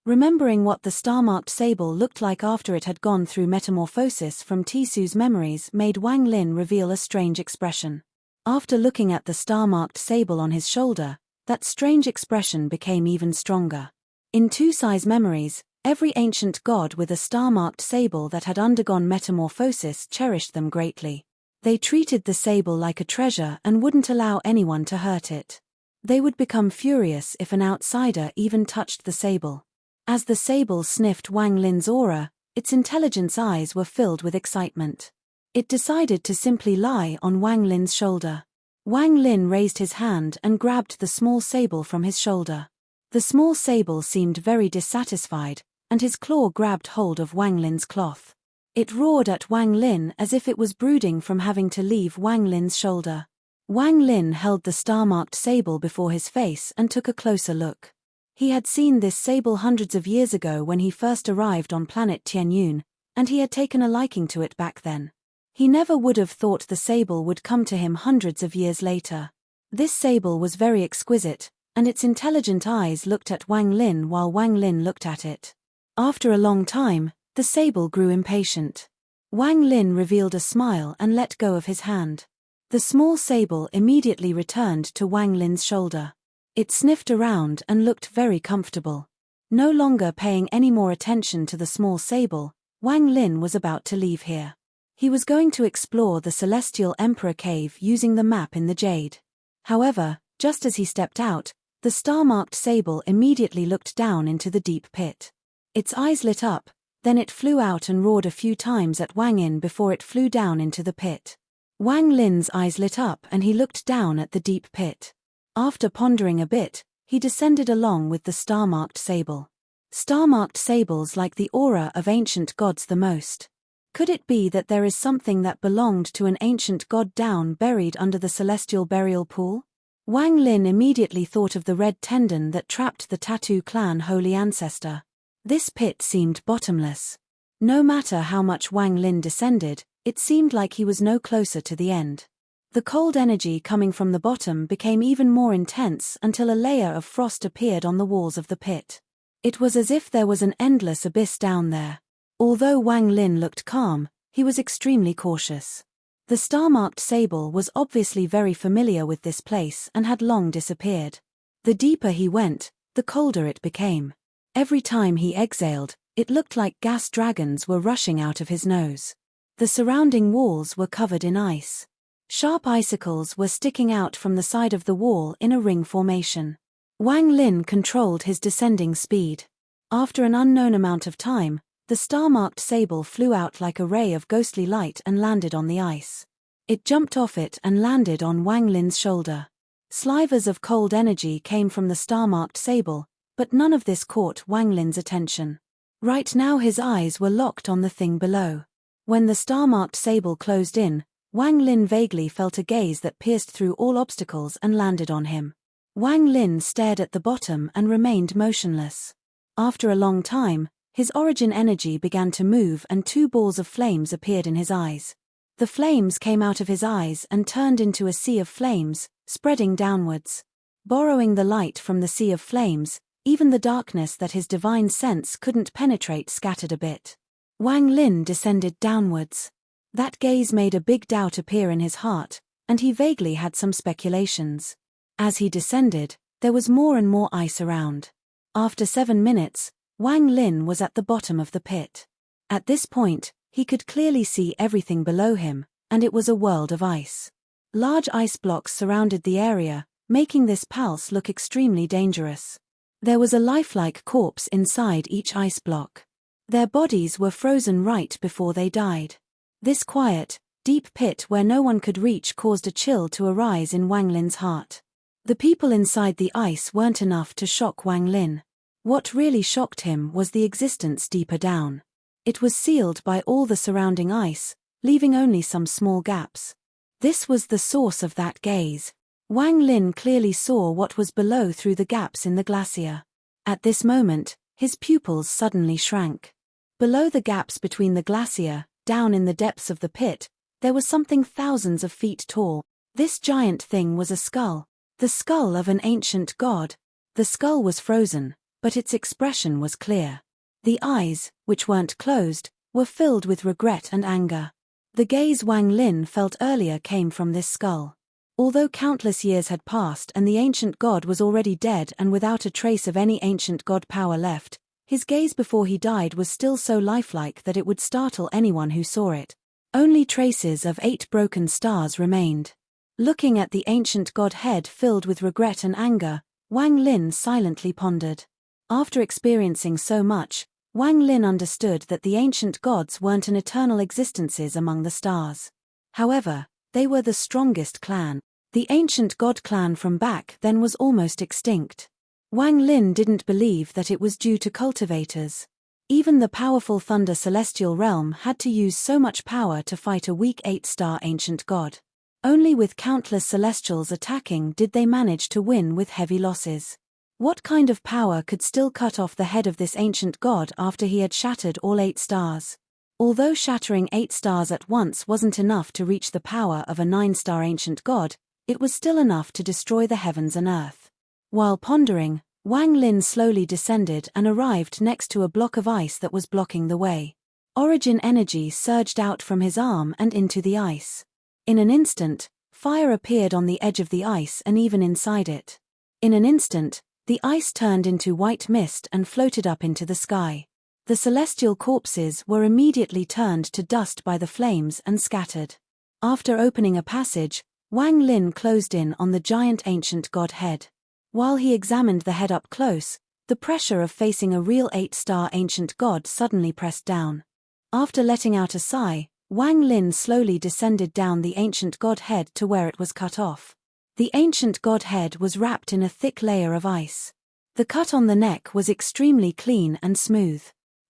Remembering what the star-marked sable looked like after it had gone through metamorphosis from Tisu's memories made Wang Lin reveal a strange expression. After looking at the star-marked sable on his shoulder, that strange expression became even stronger. In Tisu's memories, every ancient god with a star-marked sable that had undergone metamorphosis cherished them greatly. They treated the sable like a treasure and wouldn't allow anyone to hurt it. They would become furious if an outsider even touched the sable. As the sable sniffed Wang Lin's aura, its intelligence eyes were filled with excitement. It decided to simply lie on Wang Lin's shoulder. Wang Lin raised his hand and grabbed the small sable from his shoulder. The small sable seemed very dissatisfied, and his claw grabbed hold of Wang Lin's cloth. It roared at Wang Lin as if it was brooding from having to leave Wang Lin's shoulder. Wang Lin held the star-marked sable before his face and took a closer look. He had seen this sable hundreds of years ago when he first arrived on planet Tianyun, and he had taken a liking to it back then. He never would have thought the sable would come to him hundreds of years later. This sable was very exquisite, and its intelligent eyes looked at Wang Lin while Wang Lin looked at it. After a long time, the sable grew impatient. Wang Lin revealed a smile and let go of his hand. The small sable immediately returned to Wang Lin's shoulder. It sniffed around and looked very comfortable. No longer paying any more attention to the small sable, Wang Lin was about to leave here. He was going to explore the Celestial Emperor Cave using the map in the jade. However, just as he stepped out, the star-marked sable immediately looked down into the deep pit. Its eyes lit up, then it flew out and roared a few times at Wang Lin before it flew down into the pit. Wang Lin's eyes lit up and he looked down at the deep pit. After pondering a bit, he descended along with the star-marked sable. Star-marked sables like the aura of ancient gods the most. Could it be that there is something that belonged to an ancient god down buried under the celestial burial pool? Wang Lin immediately thought of the red tendon that trapped the Tattoo clan holy ancestor. This pit seemed bottomless. No matter how much Wang Lin descended, it seemed like he was no closer to the end. The cold energy coming from the bottom became even more intense until a layer of frost appeared on the walls of the pit. It was as if there was an endless abyss down there. Although Wang Lin looked calm, he was extremely cautious. The star-marked sable was obviously very familiar with this place and had long disappeared. The deeper he went, the colder it became. Every time he exhaled, it looked like gas dragons were rushing out of his nose. The surrounding walls were covered in ice. Sharp icicles were sticking out from the side of the wall in a ring formation. Wang Lin controlled his descending speed. After an unknown amount of time, the star-marked sable flew out like a ray of ghostly light and landed on the ice. It jumped off it and landed on Wang Lin's shoulder. Slivers of cold energy came from the star-marked sable, but none of this caught Wang Lin's attention. Right now his eyes were locked on the thing below. When the star-marked sable closed in, Wang Lin vaguely felt a gaze that pierced through all obstacles and landed on him. Wang Lin stared at the bottom and remained motionless. After a long time, his origin energy began to move and two balls of flames appeared in his eyes. The flames came out of his eyes and turned into a sea of flames, spreading downwards. Borrowing the light from the sea of flames, even the darkness that his divine sense couldn't penetrate scattered a bit. Wang Lin descended downwards. That gaze made a big doubt appear in his heart, and he vaguely had some speculations. As he descended, there was more and more ice around. After 7 minutes, Wang Lin was at the bottom of the pit. At this point, he could clearly see everything below him, and it was a world of ice. Large ice blocks surrounded the area, making this palace look extremely dangerous. There was a lifelike corpse inside each ice block. Their bodies were frozen right before they died. This quiet, deep pit where no one could reach caused a chill to arise in Wang Lin's heart. The people inside the ice weren't enough to shock Wang Lin. What really shocked him was the existence deeper down. It was sealed by all the surrounding ice, leaving only some small gaps. This was the source of that gaze. Wang Lin clearly saw what was below through the gaps in the glacier. At this moment, his pupils suddenly shrank. Below the gaps between the glacier, down in the depths of the pit, there was something thousands of feet tall. This giant thing was a skull. The skull of an ancient god. The skull was frozen, but its expression was clear. The eyes, which weren't closed, were filled with regret and anger. The gaze Wang Lin felt earlier came from this skull. Although countless years had passed and the ancient god was already dead and without a trace of any ancient god power left, his gaze before he died was still so lifelike that it would startle anyone who saw it. Only traces of 8 broken stars remained. Looking at the ancient god head filled with regret and anger, Wang Lin silently pondered. After experiencing so much, Wang Lin understood that the ancient gods weren't an eternal existences among the stars. However, they were the strongest clan. The ancient god clan from back then was almost extinct. Wang Lin didn't believe that it was due to cultivators. Even the powerful Thunder Celestial Realm had to use so much power to fight a weak 8-star ancient god. Only with countless celestials attacking did they manage to win with heavy losses. What kind of power could still cut off the head of this ancient god after he had shattered all 8 stars? Although shattering 8 stars at once wasn't enough to reach the power of a 9-star ancient god, it was still enough to destroy the heavens and earth. While pondering, Wang Lin slowly descended and arrived next to a block of ice that was blocking the way. Origin energy surged out from his arm and into the ice. In an instant, fire appeared on the edge of the ice and even inside it. In an instant, the ice turned into white mist and floated up into the sky. The celestial corpses were immediately turned to dust by the flames and scattered. After opening a passage, Wang Lin closed in on the giant ancient god head. While he examined the head up close, the pressure of facing a real 8-star ancient god suddenly pressed down. After letting out a sigh, Wang Lin slowly descended down the ancient god head to where it was cut off. The ancient god head was wrapped in a thick layer of ice. The cut on the neck was extremely clean and smooth.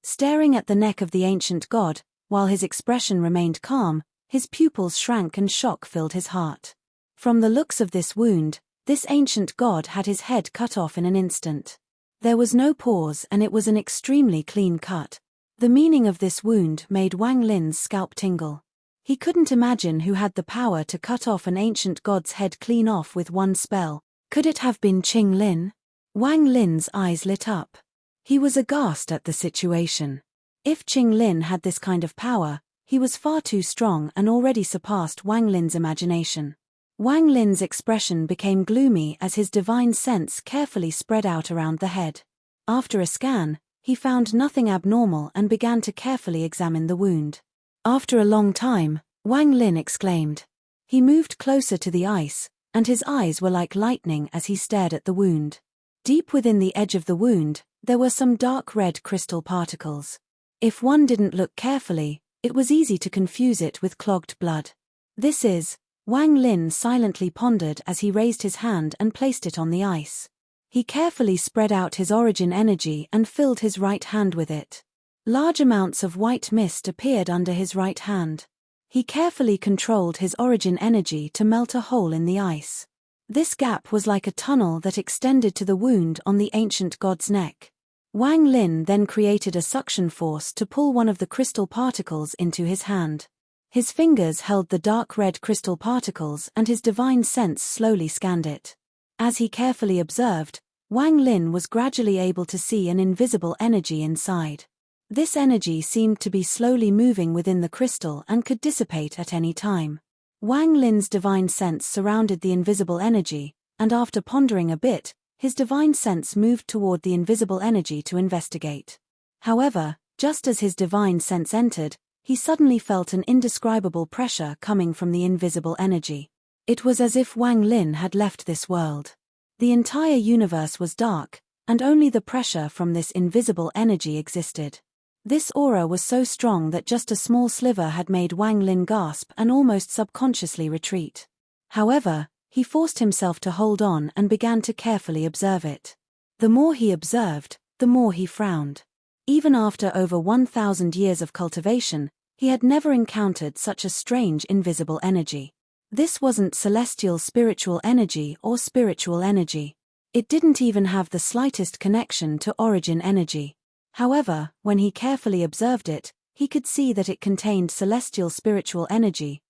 Staring at the neck of the ancient god, while his expression remained calm, his pupils shrank and shock filled his heart. From the looks of this wound, this ancient god had his head cut off in an instant. There was no pause and it was an extremely clean cut. The meaning of this wound made Wang Lin's scalp tingle. He couldn't imagine who had the power to cut off an ancient god's head clean off with one spell. Could it have been Qing Lin? Wang Lin's eyes lit up. He was aghast at the situation. If Qing Lin had this kind of power, he was far too strong and already surpassed Wang Lin's imagination. Wang Lin's expression became gloomy as his divine sense carefully spread out around the head. After a scan, he found nothing abnormal and began to carefully examine the wound. After a long time, Wang Lin exclaimed. He moved closer to the ice, and his eyes were like lightning as he stared at the wound. Deep within the edge of the wound, there were some dark red crystal particles. If one didn't look carefully, it was easy to confuse it with clogged blood. This is, Wang Lin silently pondered as he raised his hand and placed it on the ice. He carefully spread out his origin energy and filled his right hand with it. Large amounts of white mist appeared under his right hand. He carefully controlled his origin energy to melt a hole in the ice. This gap was like a tunnel that extended to the wound on the ancient god's neck. Wang Lin then created a suction force to pull one of the crystal particles into his hand. His fingers held the dark red crystal particles and his divine sense slowly scanned it. As he carefully observed, Wang Lin was gradually able to see an invisible energy inside. This energy seemed to be slowly moving within the crystal and could dissipate at any time. Wang Lin's divine sense surrounded the invisible energy, and after pondering a bit, his divine sense moved toward the invisible energy to investigate. However, just as his divine sense entered, he suddenly felt an indescribable pressure coming from the invisible energy. It was as if Wang Lin had left this world. The entire universe was dark, and only the pressure from this invisible energy existed. This aura was so strong that just a small sliver had made Wang Lin gasp and almost subconsciously retreat. However, he forced himself to hold on and began to carefully observe it. The more he observed, the more he frowned. Even after over 1,000 years of cultivation, he had never encountered such a strange invisible energy. This wasn't celestial spiritual energy or spiritual energy. It didn't even have the slightest connection to origin energy. However, when he carefully observed it, he could see that it contained celestial spiritual energy,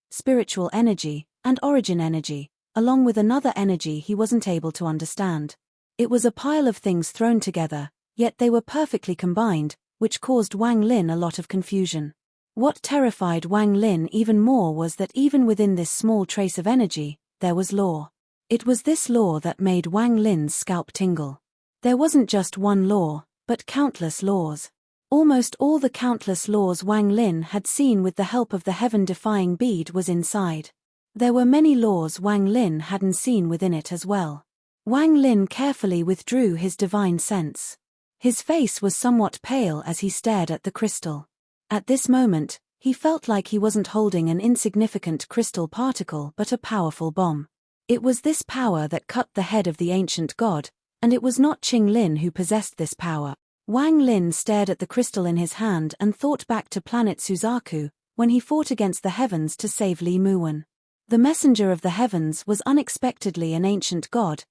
and origin energy, along with another energy he wasn't able to understand. It was a pile of things thrown together, Yet they were perfectly combined, which caused Wang Lin a lot of confusion. What terrified Wang Lin even more was that even within this small trace of energy, there was law. It was this law that made Wang Lin's scalp tingle. There wasn't just one law, but countless laws. Almost all the countless laws Wang Lin had seen with the help of the heaven-defying bead was inside. There were many laws Wang Lin hadn't seen within it as well. Wang Lin carefully withdrew his divine sense. His face was somewhat pale as he stared at the crystal. At this moment, he felt like he wasn't holding an insignificant crystal particle but a powerful bomb. It was this power that cut the head of the ancient god, and it was not Qing Lin who possessed this power. Wang Lin stared at the crystal in his hand and thought back to planet Suzaku, when he fought against the heavens to save Li Muwen. The messenger of the heavens was unexpectedly an ancient god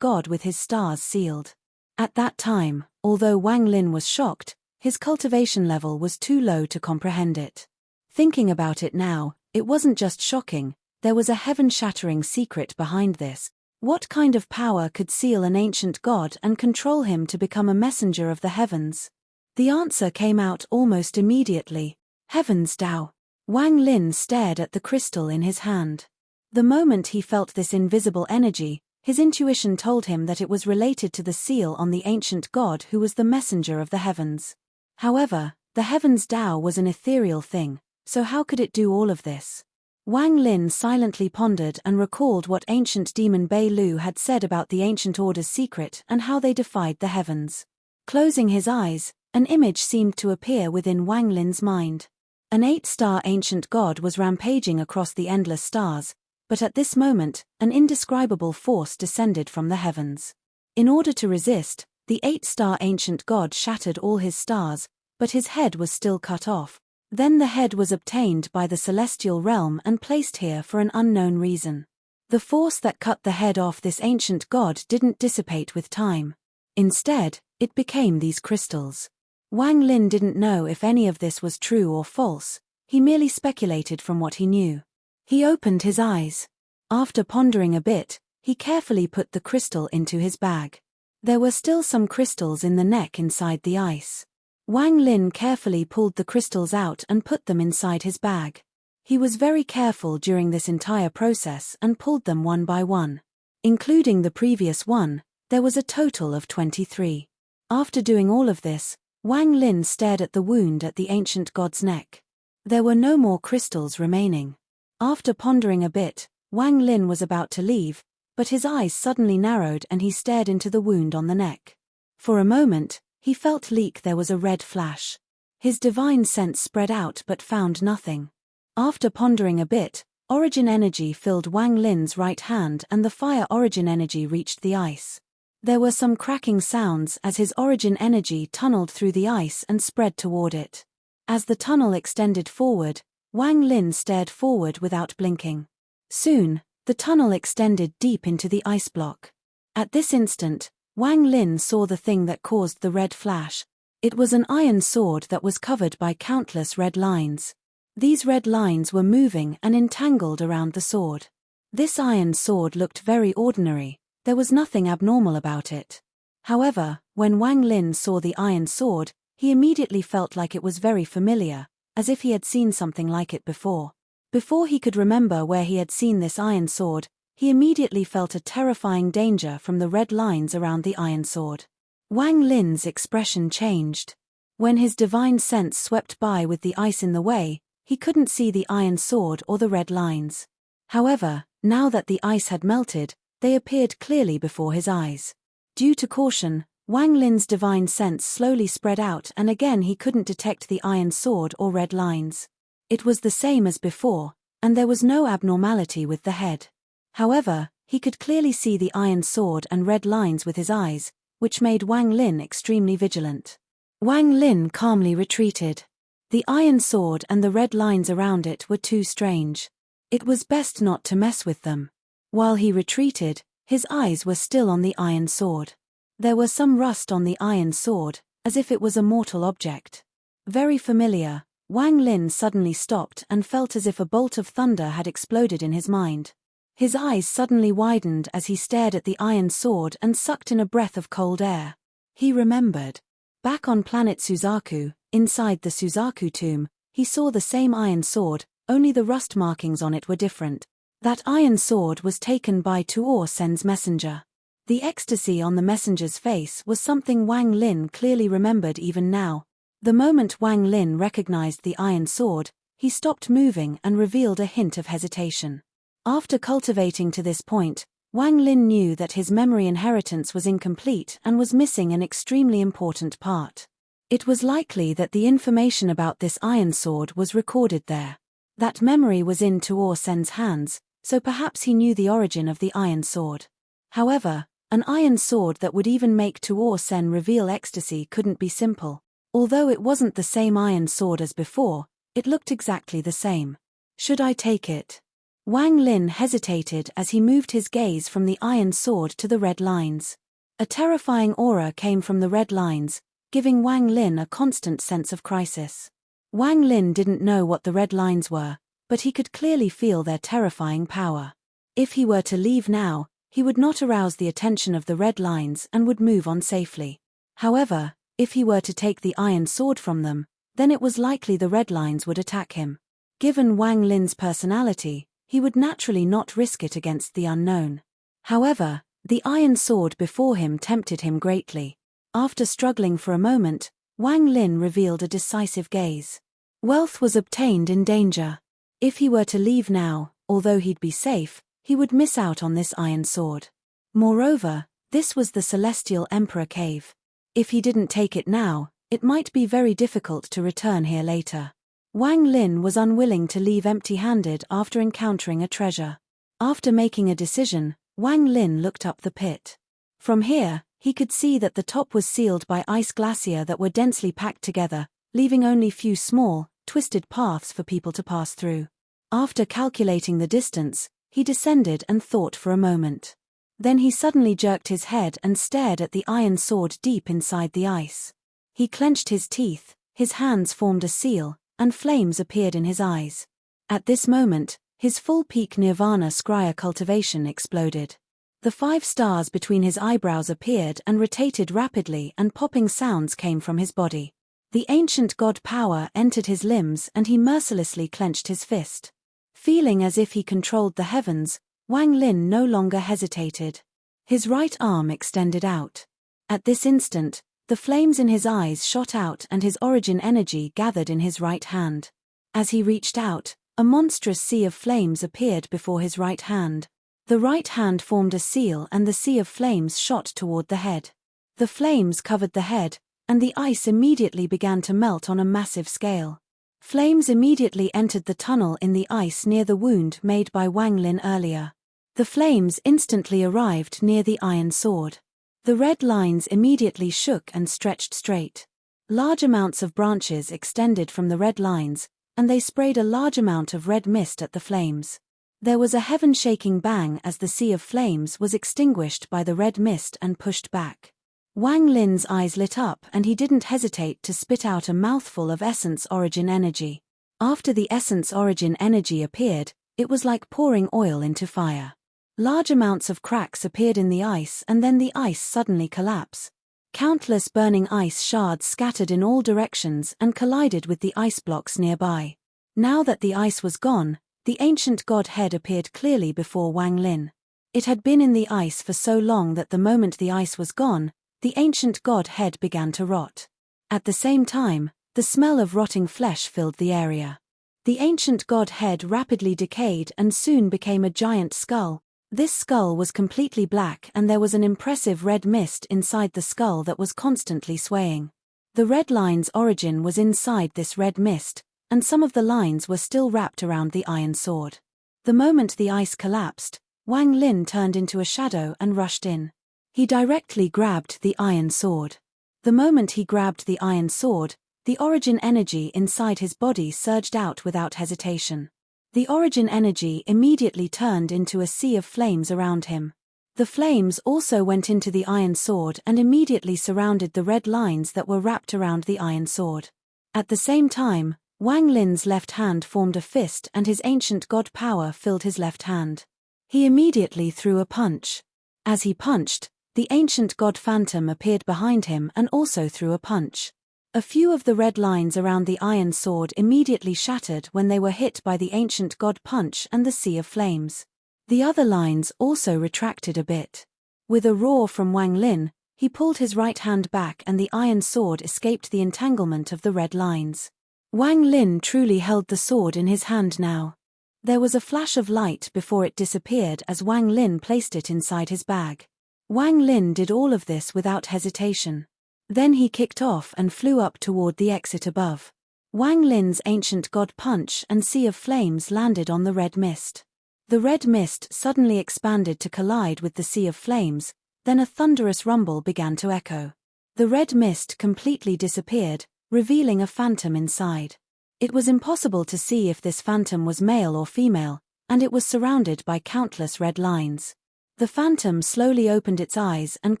with his stars sealed. At that time, although Wang Lin was shocked, his cultivation level was too low to comprehend it. Thinking about it now, it wasn't just shocking, there was a heaven-shattering secret behind this. What kind of power could seal an ancient god and control him to become a messenger of the heavens? The answer came out almost immediately. Heaven's Tao. Wang Lin stared at the crystal in his hand. The moment he felt this invisible energy, his intuition told him that it was related to the seal on the ancient god who was the messenger of the heavens. However, the Heaven's Tao was an ethereal thing, so how could it do all of this? Wang Lin silently pondered and recalled what ancient demon Bei Lu had said about the ancient order's secret and how they defied the heavens. Closing his eyes, an image seemed to appear within Wang Lin's mind. An 8-star ancient god was rampaging across the endless stars, but at this moment, an indescribable force descended from the heavens. In order to resist, the 8-star ancient god shattered all his stars, but his head was still cut off. Then the head was obtained by the celestial realm and placed here for an unknown reason. The force that cut the head off this ancient god didn't dissipate with time. Instead, it became these crystals. Wang Lin didn't know if any of this was true or false, he merely speculated from what he knew. He opened his eyes. After pondering a bit, he carefully put the crystal into his bag. There were still some crystals in the neck inside the ice. Wang Lin carefully pulled the crystals out and put them inside his bag. He was very careful during this entire process and pulled them one by one. Including the previous one, there was a total of 23. After doing all of this, Wang Lin stared at the wound at the ancient god's neck. There were no more crystals remaining. After pondering a bit, Wang Lin was about to leave, but his eyes suddenly narrowed and he stared into the wound on the neck. For a moment, he felt there was a red flash. His divine sense spread out but found nothing. After pondering a bit, origin energy filled Wang Lin's right hand and the fire origin energy reached the ice. There were some cracking sounds as his origin energy tunneled through the ice and spread toward it. As the tunnel extended forward, Wang Lin stared forward without blinking. Soon, the tunnel extended deep into the ice block. At this instant, Wang Lin saw the thing that caused the red flash. It was an iron sword that was covered by countless red lines. These red lines were moving and entangled around the sword. This iron sword looked very ordinary, there was nothing abnormal about it. However, when Wang Lin saw the iron sword, he immediately felt like it was very familiar, as if he had seen something like it before. Before he could remember where he had seen this iron sword, he immediately felt a terrifying danger from the red lines around the iron sword. Wang Lin's expression changed. When his divine sense swept by with the ice in the way, he couldn't see the iron sword or the red lines. However, now that the ice had melted, they appeared clearly before his eyes. Due to caution, Wang Lin's divine sense slowly spread out and again he couldn't detect the iron sword or red lines. It was the same as before, and there was no abnormality with the head. However, he could clearly see the iron sword and red lines with his eyes, which made Wang Lin extremely vigilant. Wang Lin calmly retreated. The iron sword and the red lines around it were too strange. It was best not to mess with them. While he retreated, his eyes were still on the iron sword. There was some rust on the iron sword, as if it was a mortal object. Very familiar, Wang Lin suddenly stopped and felt as if a bolt of thunder had exploded in his mind. His eyes suddenly widened as he stared at the iron sword and sucked in a breath of cold air. He remembered. Back on planet Suzaku, inside the Suzaku tomb, he saw the same iron sword, only the rust markings on it were different. That iron sword was taken by Tuor Sen's messenger. The ecstasy on the messenger's face was something Wang Lin clearly remembered even now. The moment Wang Lin recognized the iron sword, he stopped moving and revealed a hint of hesitation. After cultivating to this point, Wang Lin knew that his memory inheritance was incomplete and was missing an extremely important part. It was likely that the information about this iron sword was recorded there. That memory was in Tuor Sen's hands, so perhaps he knew the origin of the iron sword. However, an iron sword that would even make Tuor Sen reveal ecstasy couldn't be simple. Although it wasn't the same iron sword as before, it looked exactly the same. Should I take it? Wang Lin hesitated as he moved his gaze from the iron sword to the red lines. A terrifying aura came from the red lines, giving Wang Lin a constant sense of crisis. Wang Lin didn't know what the red lines were, but he could clearly feel their terrifying power. If he were to leave now, he would not arouse the attention of the red lines and would move on safely. However, if he were to take the iron sword from them, then it was likely the red lines would attack him. Given Wang Lin's personality, he would naturally not risk it against the unknown. However, the iron sword before him tempted him greatly. After struggling for a moment, Wang Lin revealed a decisive gaze. Wealth was obtained in danger. If he were to leave now, although he'd be safe, he would miss out on this iron sword. Moreover, this was the Celestial Emperor Cave. If he didn't take it now, it might be very difficult to return here later. Wang Lin was unwilling to leave empty-handed after encountering a treasure. After making a decision, Wang Lin looked up the pit. From here, he could see that the top was sealed by ice glacier that were densely packed together, leaving only few small, twisted paths for people to pass through. After calculating the distance, he descended and thought for a moment. Then he suddenly jerked his head and stared at the iron sword deep inside the ice. He clenched his teeth, his hands formed a seal, and flames appeared in his eyes. At this moment, his full peak nirvana scryer cultivation exploded. The 5 stars between his eyebrows appeared and rotated rapidly, and popping sounds came from his body. The ancient god power entered his limbs and he mercilessly clenched his fist. Feeling as if he controlled the heavens, Wang Lin no longer hesitated. His right arm extended out. At this instant, the flames in his eyes shot out and his origin energy gathered in his right hand. As he reached out, a monstrous sea of flames appeared before his right hand. The right hand formed a seal and the sea of flames shot toward the head. The flames covered the head, and the ice immediately began to melt on a massive scale. Flames immediately entered the tunnel in the ice near the wound made by Wang Lin earlier. The flames instantly arrived near the iron sword. The red lines immediately shook and stretched straight. Large amounts of branches extended from the red lines, and they sprayed a large amount of red mist at the flames. There was a heaven-shaking bang as the sea of flames was extinguished by the red mist and pushed back. Wang Lin's eyes lit up and he didn't hesitate to spit out a mouthful of essence origin energy. After the essence origin energy appeared, it was like pouring oil into fire. Large amounts of cracks appeared in the ice and then the ice suddenly collapsed. Countless burning ice shards scattered in all directions and collided with the ice blocks nearby. Now that the ice was gone, the ancient god head appeared clearly before Wang Lin. It had been in the ice for so long that the moment the ice was gone, the ancient god head began to rot. At the same time, the smell of rotting flesh filled the area. The ancient god head rapidly decayed and soon became a giant skull. This skull was completely black and there was an impressive red mist inside the skull that was constantly swaying. The red line's origin was inside this red mist, and some of the lines were still wrapped around the iron sword. The moment the ice collapsed, Wang Lin turned into a shadow and rushed in. He directly grabbed the iron sword. The moment he grabbed the iron sword, the origin energy inside his body surged out without hesitation. The origin energy immediately turned into a sea of flames around him. The flames also went into the iron sword and immediately surrounded the red lines that were wrapped around the iron sword. At the same time, Wang Lin's left hand formed a fist and his ancient god power filled his left hand. He immediately threw a punch. As he punched, The ancient god phantom appeared behind him and also threw a punch. A few of the red lines around the iron sword immediately shattered when they were hit by the ancient god punch and the sea of flames. The other lines also retracted a bit. With a roar from Wang Lin, he pulled his right hand back and the iron sword escaped the entanglement of the red lines. Wang Lin truly held the sword in his hand now. There was a flash of light before it disappeared as Wang Lin placed it inside his bag. Wang Lin did all of this without hesitation. Then he kicked off and flew up toward the exit above. Wang Lin's ancient god punch and sea of flames landed on the red mist. The red mist suddenly expanded to collide with the sea of flames, then a thunderous rumble began to echo. The red mist completely disappeared, revealing a phantom inside. It was impossible to see if this phantom was male or female, and it was surrounded by countless red lines. The phantom slowly opened its eyes and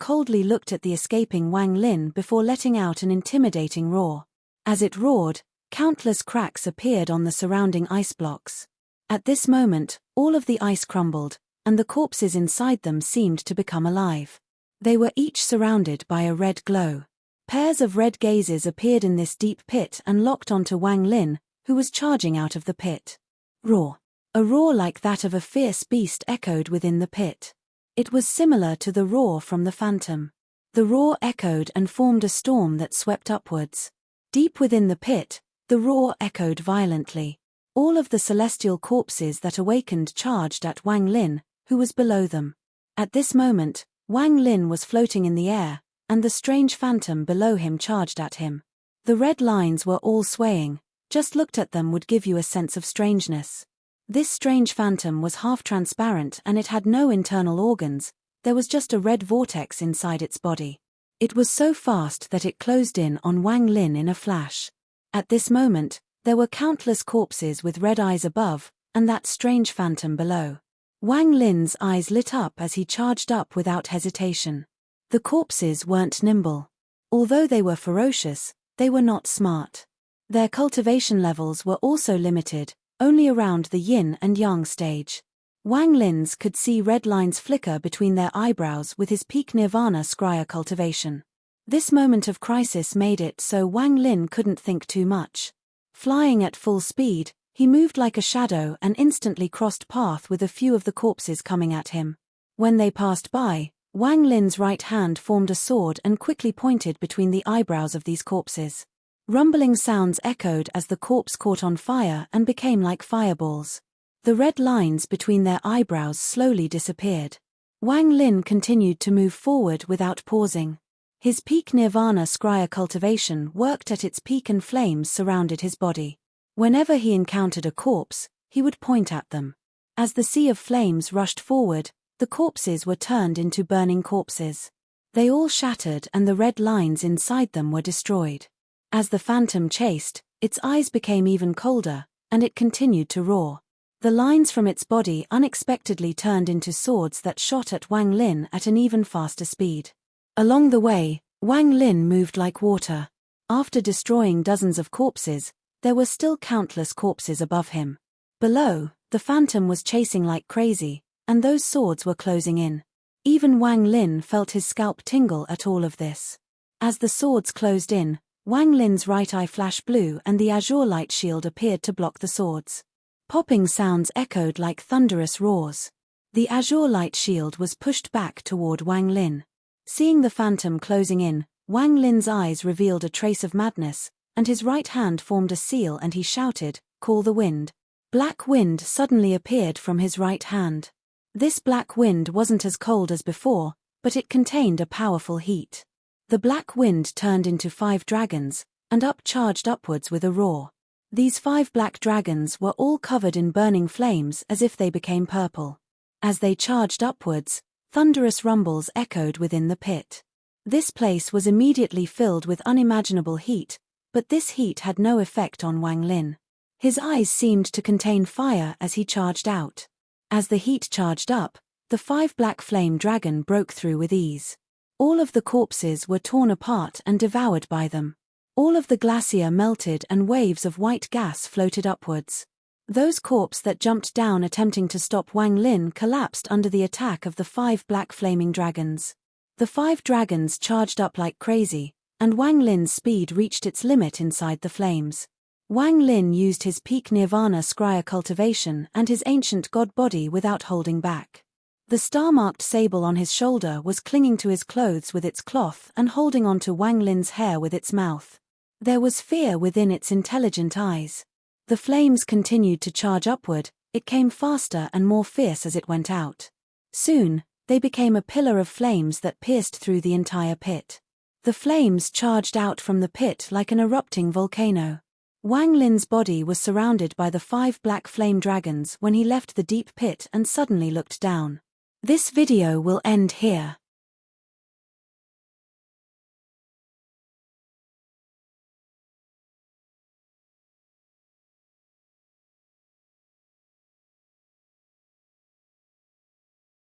coldly looked at the escaping Wang Lin before letting out an intimidating roar. As it roared, countless cracks appeared on the surrounding ice blocks. At this moment, all of the ice crumbled, and the corpses inside them seemed to become alive. They were each surrounded by a red glow. Pairs of red gazes appeared in this deep pit and locked onto Wang Lin, who was charging out of the pit. Roar. A roar like that of a fierce beast echoed within the pit. It was similar to the roar from the phantom. The roar echoed and formed a storm that swept upwards. Deep within the pit, the roar echoed violently. All of the celestial corpses that awakened charged at Wang Lin, who was below them. At this moment, Wang Lin was floating in the air, and the strange phantom below him charged at him. The red lines were all swaying, just looked at them would give you a sense of strangeness. This strange phantom was half transparent and it had no internal organs, there was just a red vortex inside its body. It was so fast that it closed in on Wang Lin in a flash. At this moment, there were countless corpses with red eyes above, and that strange phantom below. Wang Lin's eyes lit up as he charged up without hesitation. The corpses weren't nimble. Although they were ferocious, they were not smart. Their cultivation levels were also limited, only around the yin and yang stage. Wang Lin's could see red lines flicker between their eyebrows with his peak nirvana scryer cultivation. This moment of crisis made it so Wang Lin couldn't think too much. Flying at full speed, he moved like a shadow and instantly crossed path with a few of the corpses coming at him. When they passed by, Wang Lin's right hand formed a sword and quickly pointed between the eyebrows of these corpses. Rumbling sounds echoed as the corpse caught on fire and became like fireballs. The red lines between their eyebrows slowly disappeared. Wang Lin continued to move forward without pausing. His peak nirvana scryer cultivation worked at its peak and flames surrounded his body. Whenever he encountered a corpse, he would point at them. As the sea of flames rushed forward, the corpses were turned into burning corpses. They all shattered and the red lines inside them were destroyed. As the phantom chased, its eyes became even colder, and it continued to roar. The lines from its body unexpectedly turned into swords that shot at Wang Lin at an even faster speed. Along the way, Wang Lin moved like water. After destroying dozens of corpses, there were still countless corpses above him. Below, the phantom was chasing like crazy, and those swords were closing in. Even Wang Lin felt his scalp tingle at all of this. As the swords closed in, Wang Lin's right eye flashed blue and the azure light shield appeared to block the swords. Popping sounds echoed like thunderous roars. The azure light shield was pushed back toward Wang Lin. Seeing the phantom closing in, Wang Lin's eyes revealed a trace of madness, and his right hand formed a seal and he shouted, "Call the wind." Black wind suddenly appeared from his right hand. This black wind wasn't as cold as before, but it contained a powerful heat. The black wind turned into 5 dragons, and charged upwards with a roar. These 5 black dragons were all covered in burning flames as if they became purple. As they charged upwards, thunderous rumbles echoed within the pit. This place was immediately filled with unimaginable heat, but this heat had no effect on Wang Lin. His eyes seemed to contain fire as he charged out. As the heat charged up, the 5 black flame dragon broke through with ease. All of the corpses were torn apart and devoured by them. All of the glacier melted and waves of white gas floated upwards. Those corpses that jumped down attempting to stop Wang Lin collapsed under the attack of the 5 black flaming dragons. The 5 dragons charged up like crazy, and Wang Lin's speed reached its limit inside the flames. Wang Lin used his peak nirvana scryer cultivation and his ancient god body without holding back. The star-marked sable on his shoulder was clinging to his clothes with its cloth and holding onto Wang Lin's hair with its mouth. There was fear within its intelligent eyes. The flames continued to charge upward, it came faster and more fierce as it went out. Soon, they became a pillar of flames that pierced through the entire pit. The flames charged out from the pit like an erupting volcano. Wang Lin's body was surrounded by the 5 black flame dragons when he left the deep pit and suddenly looked down. This video will end here.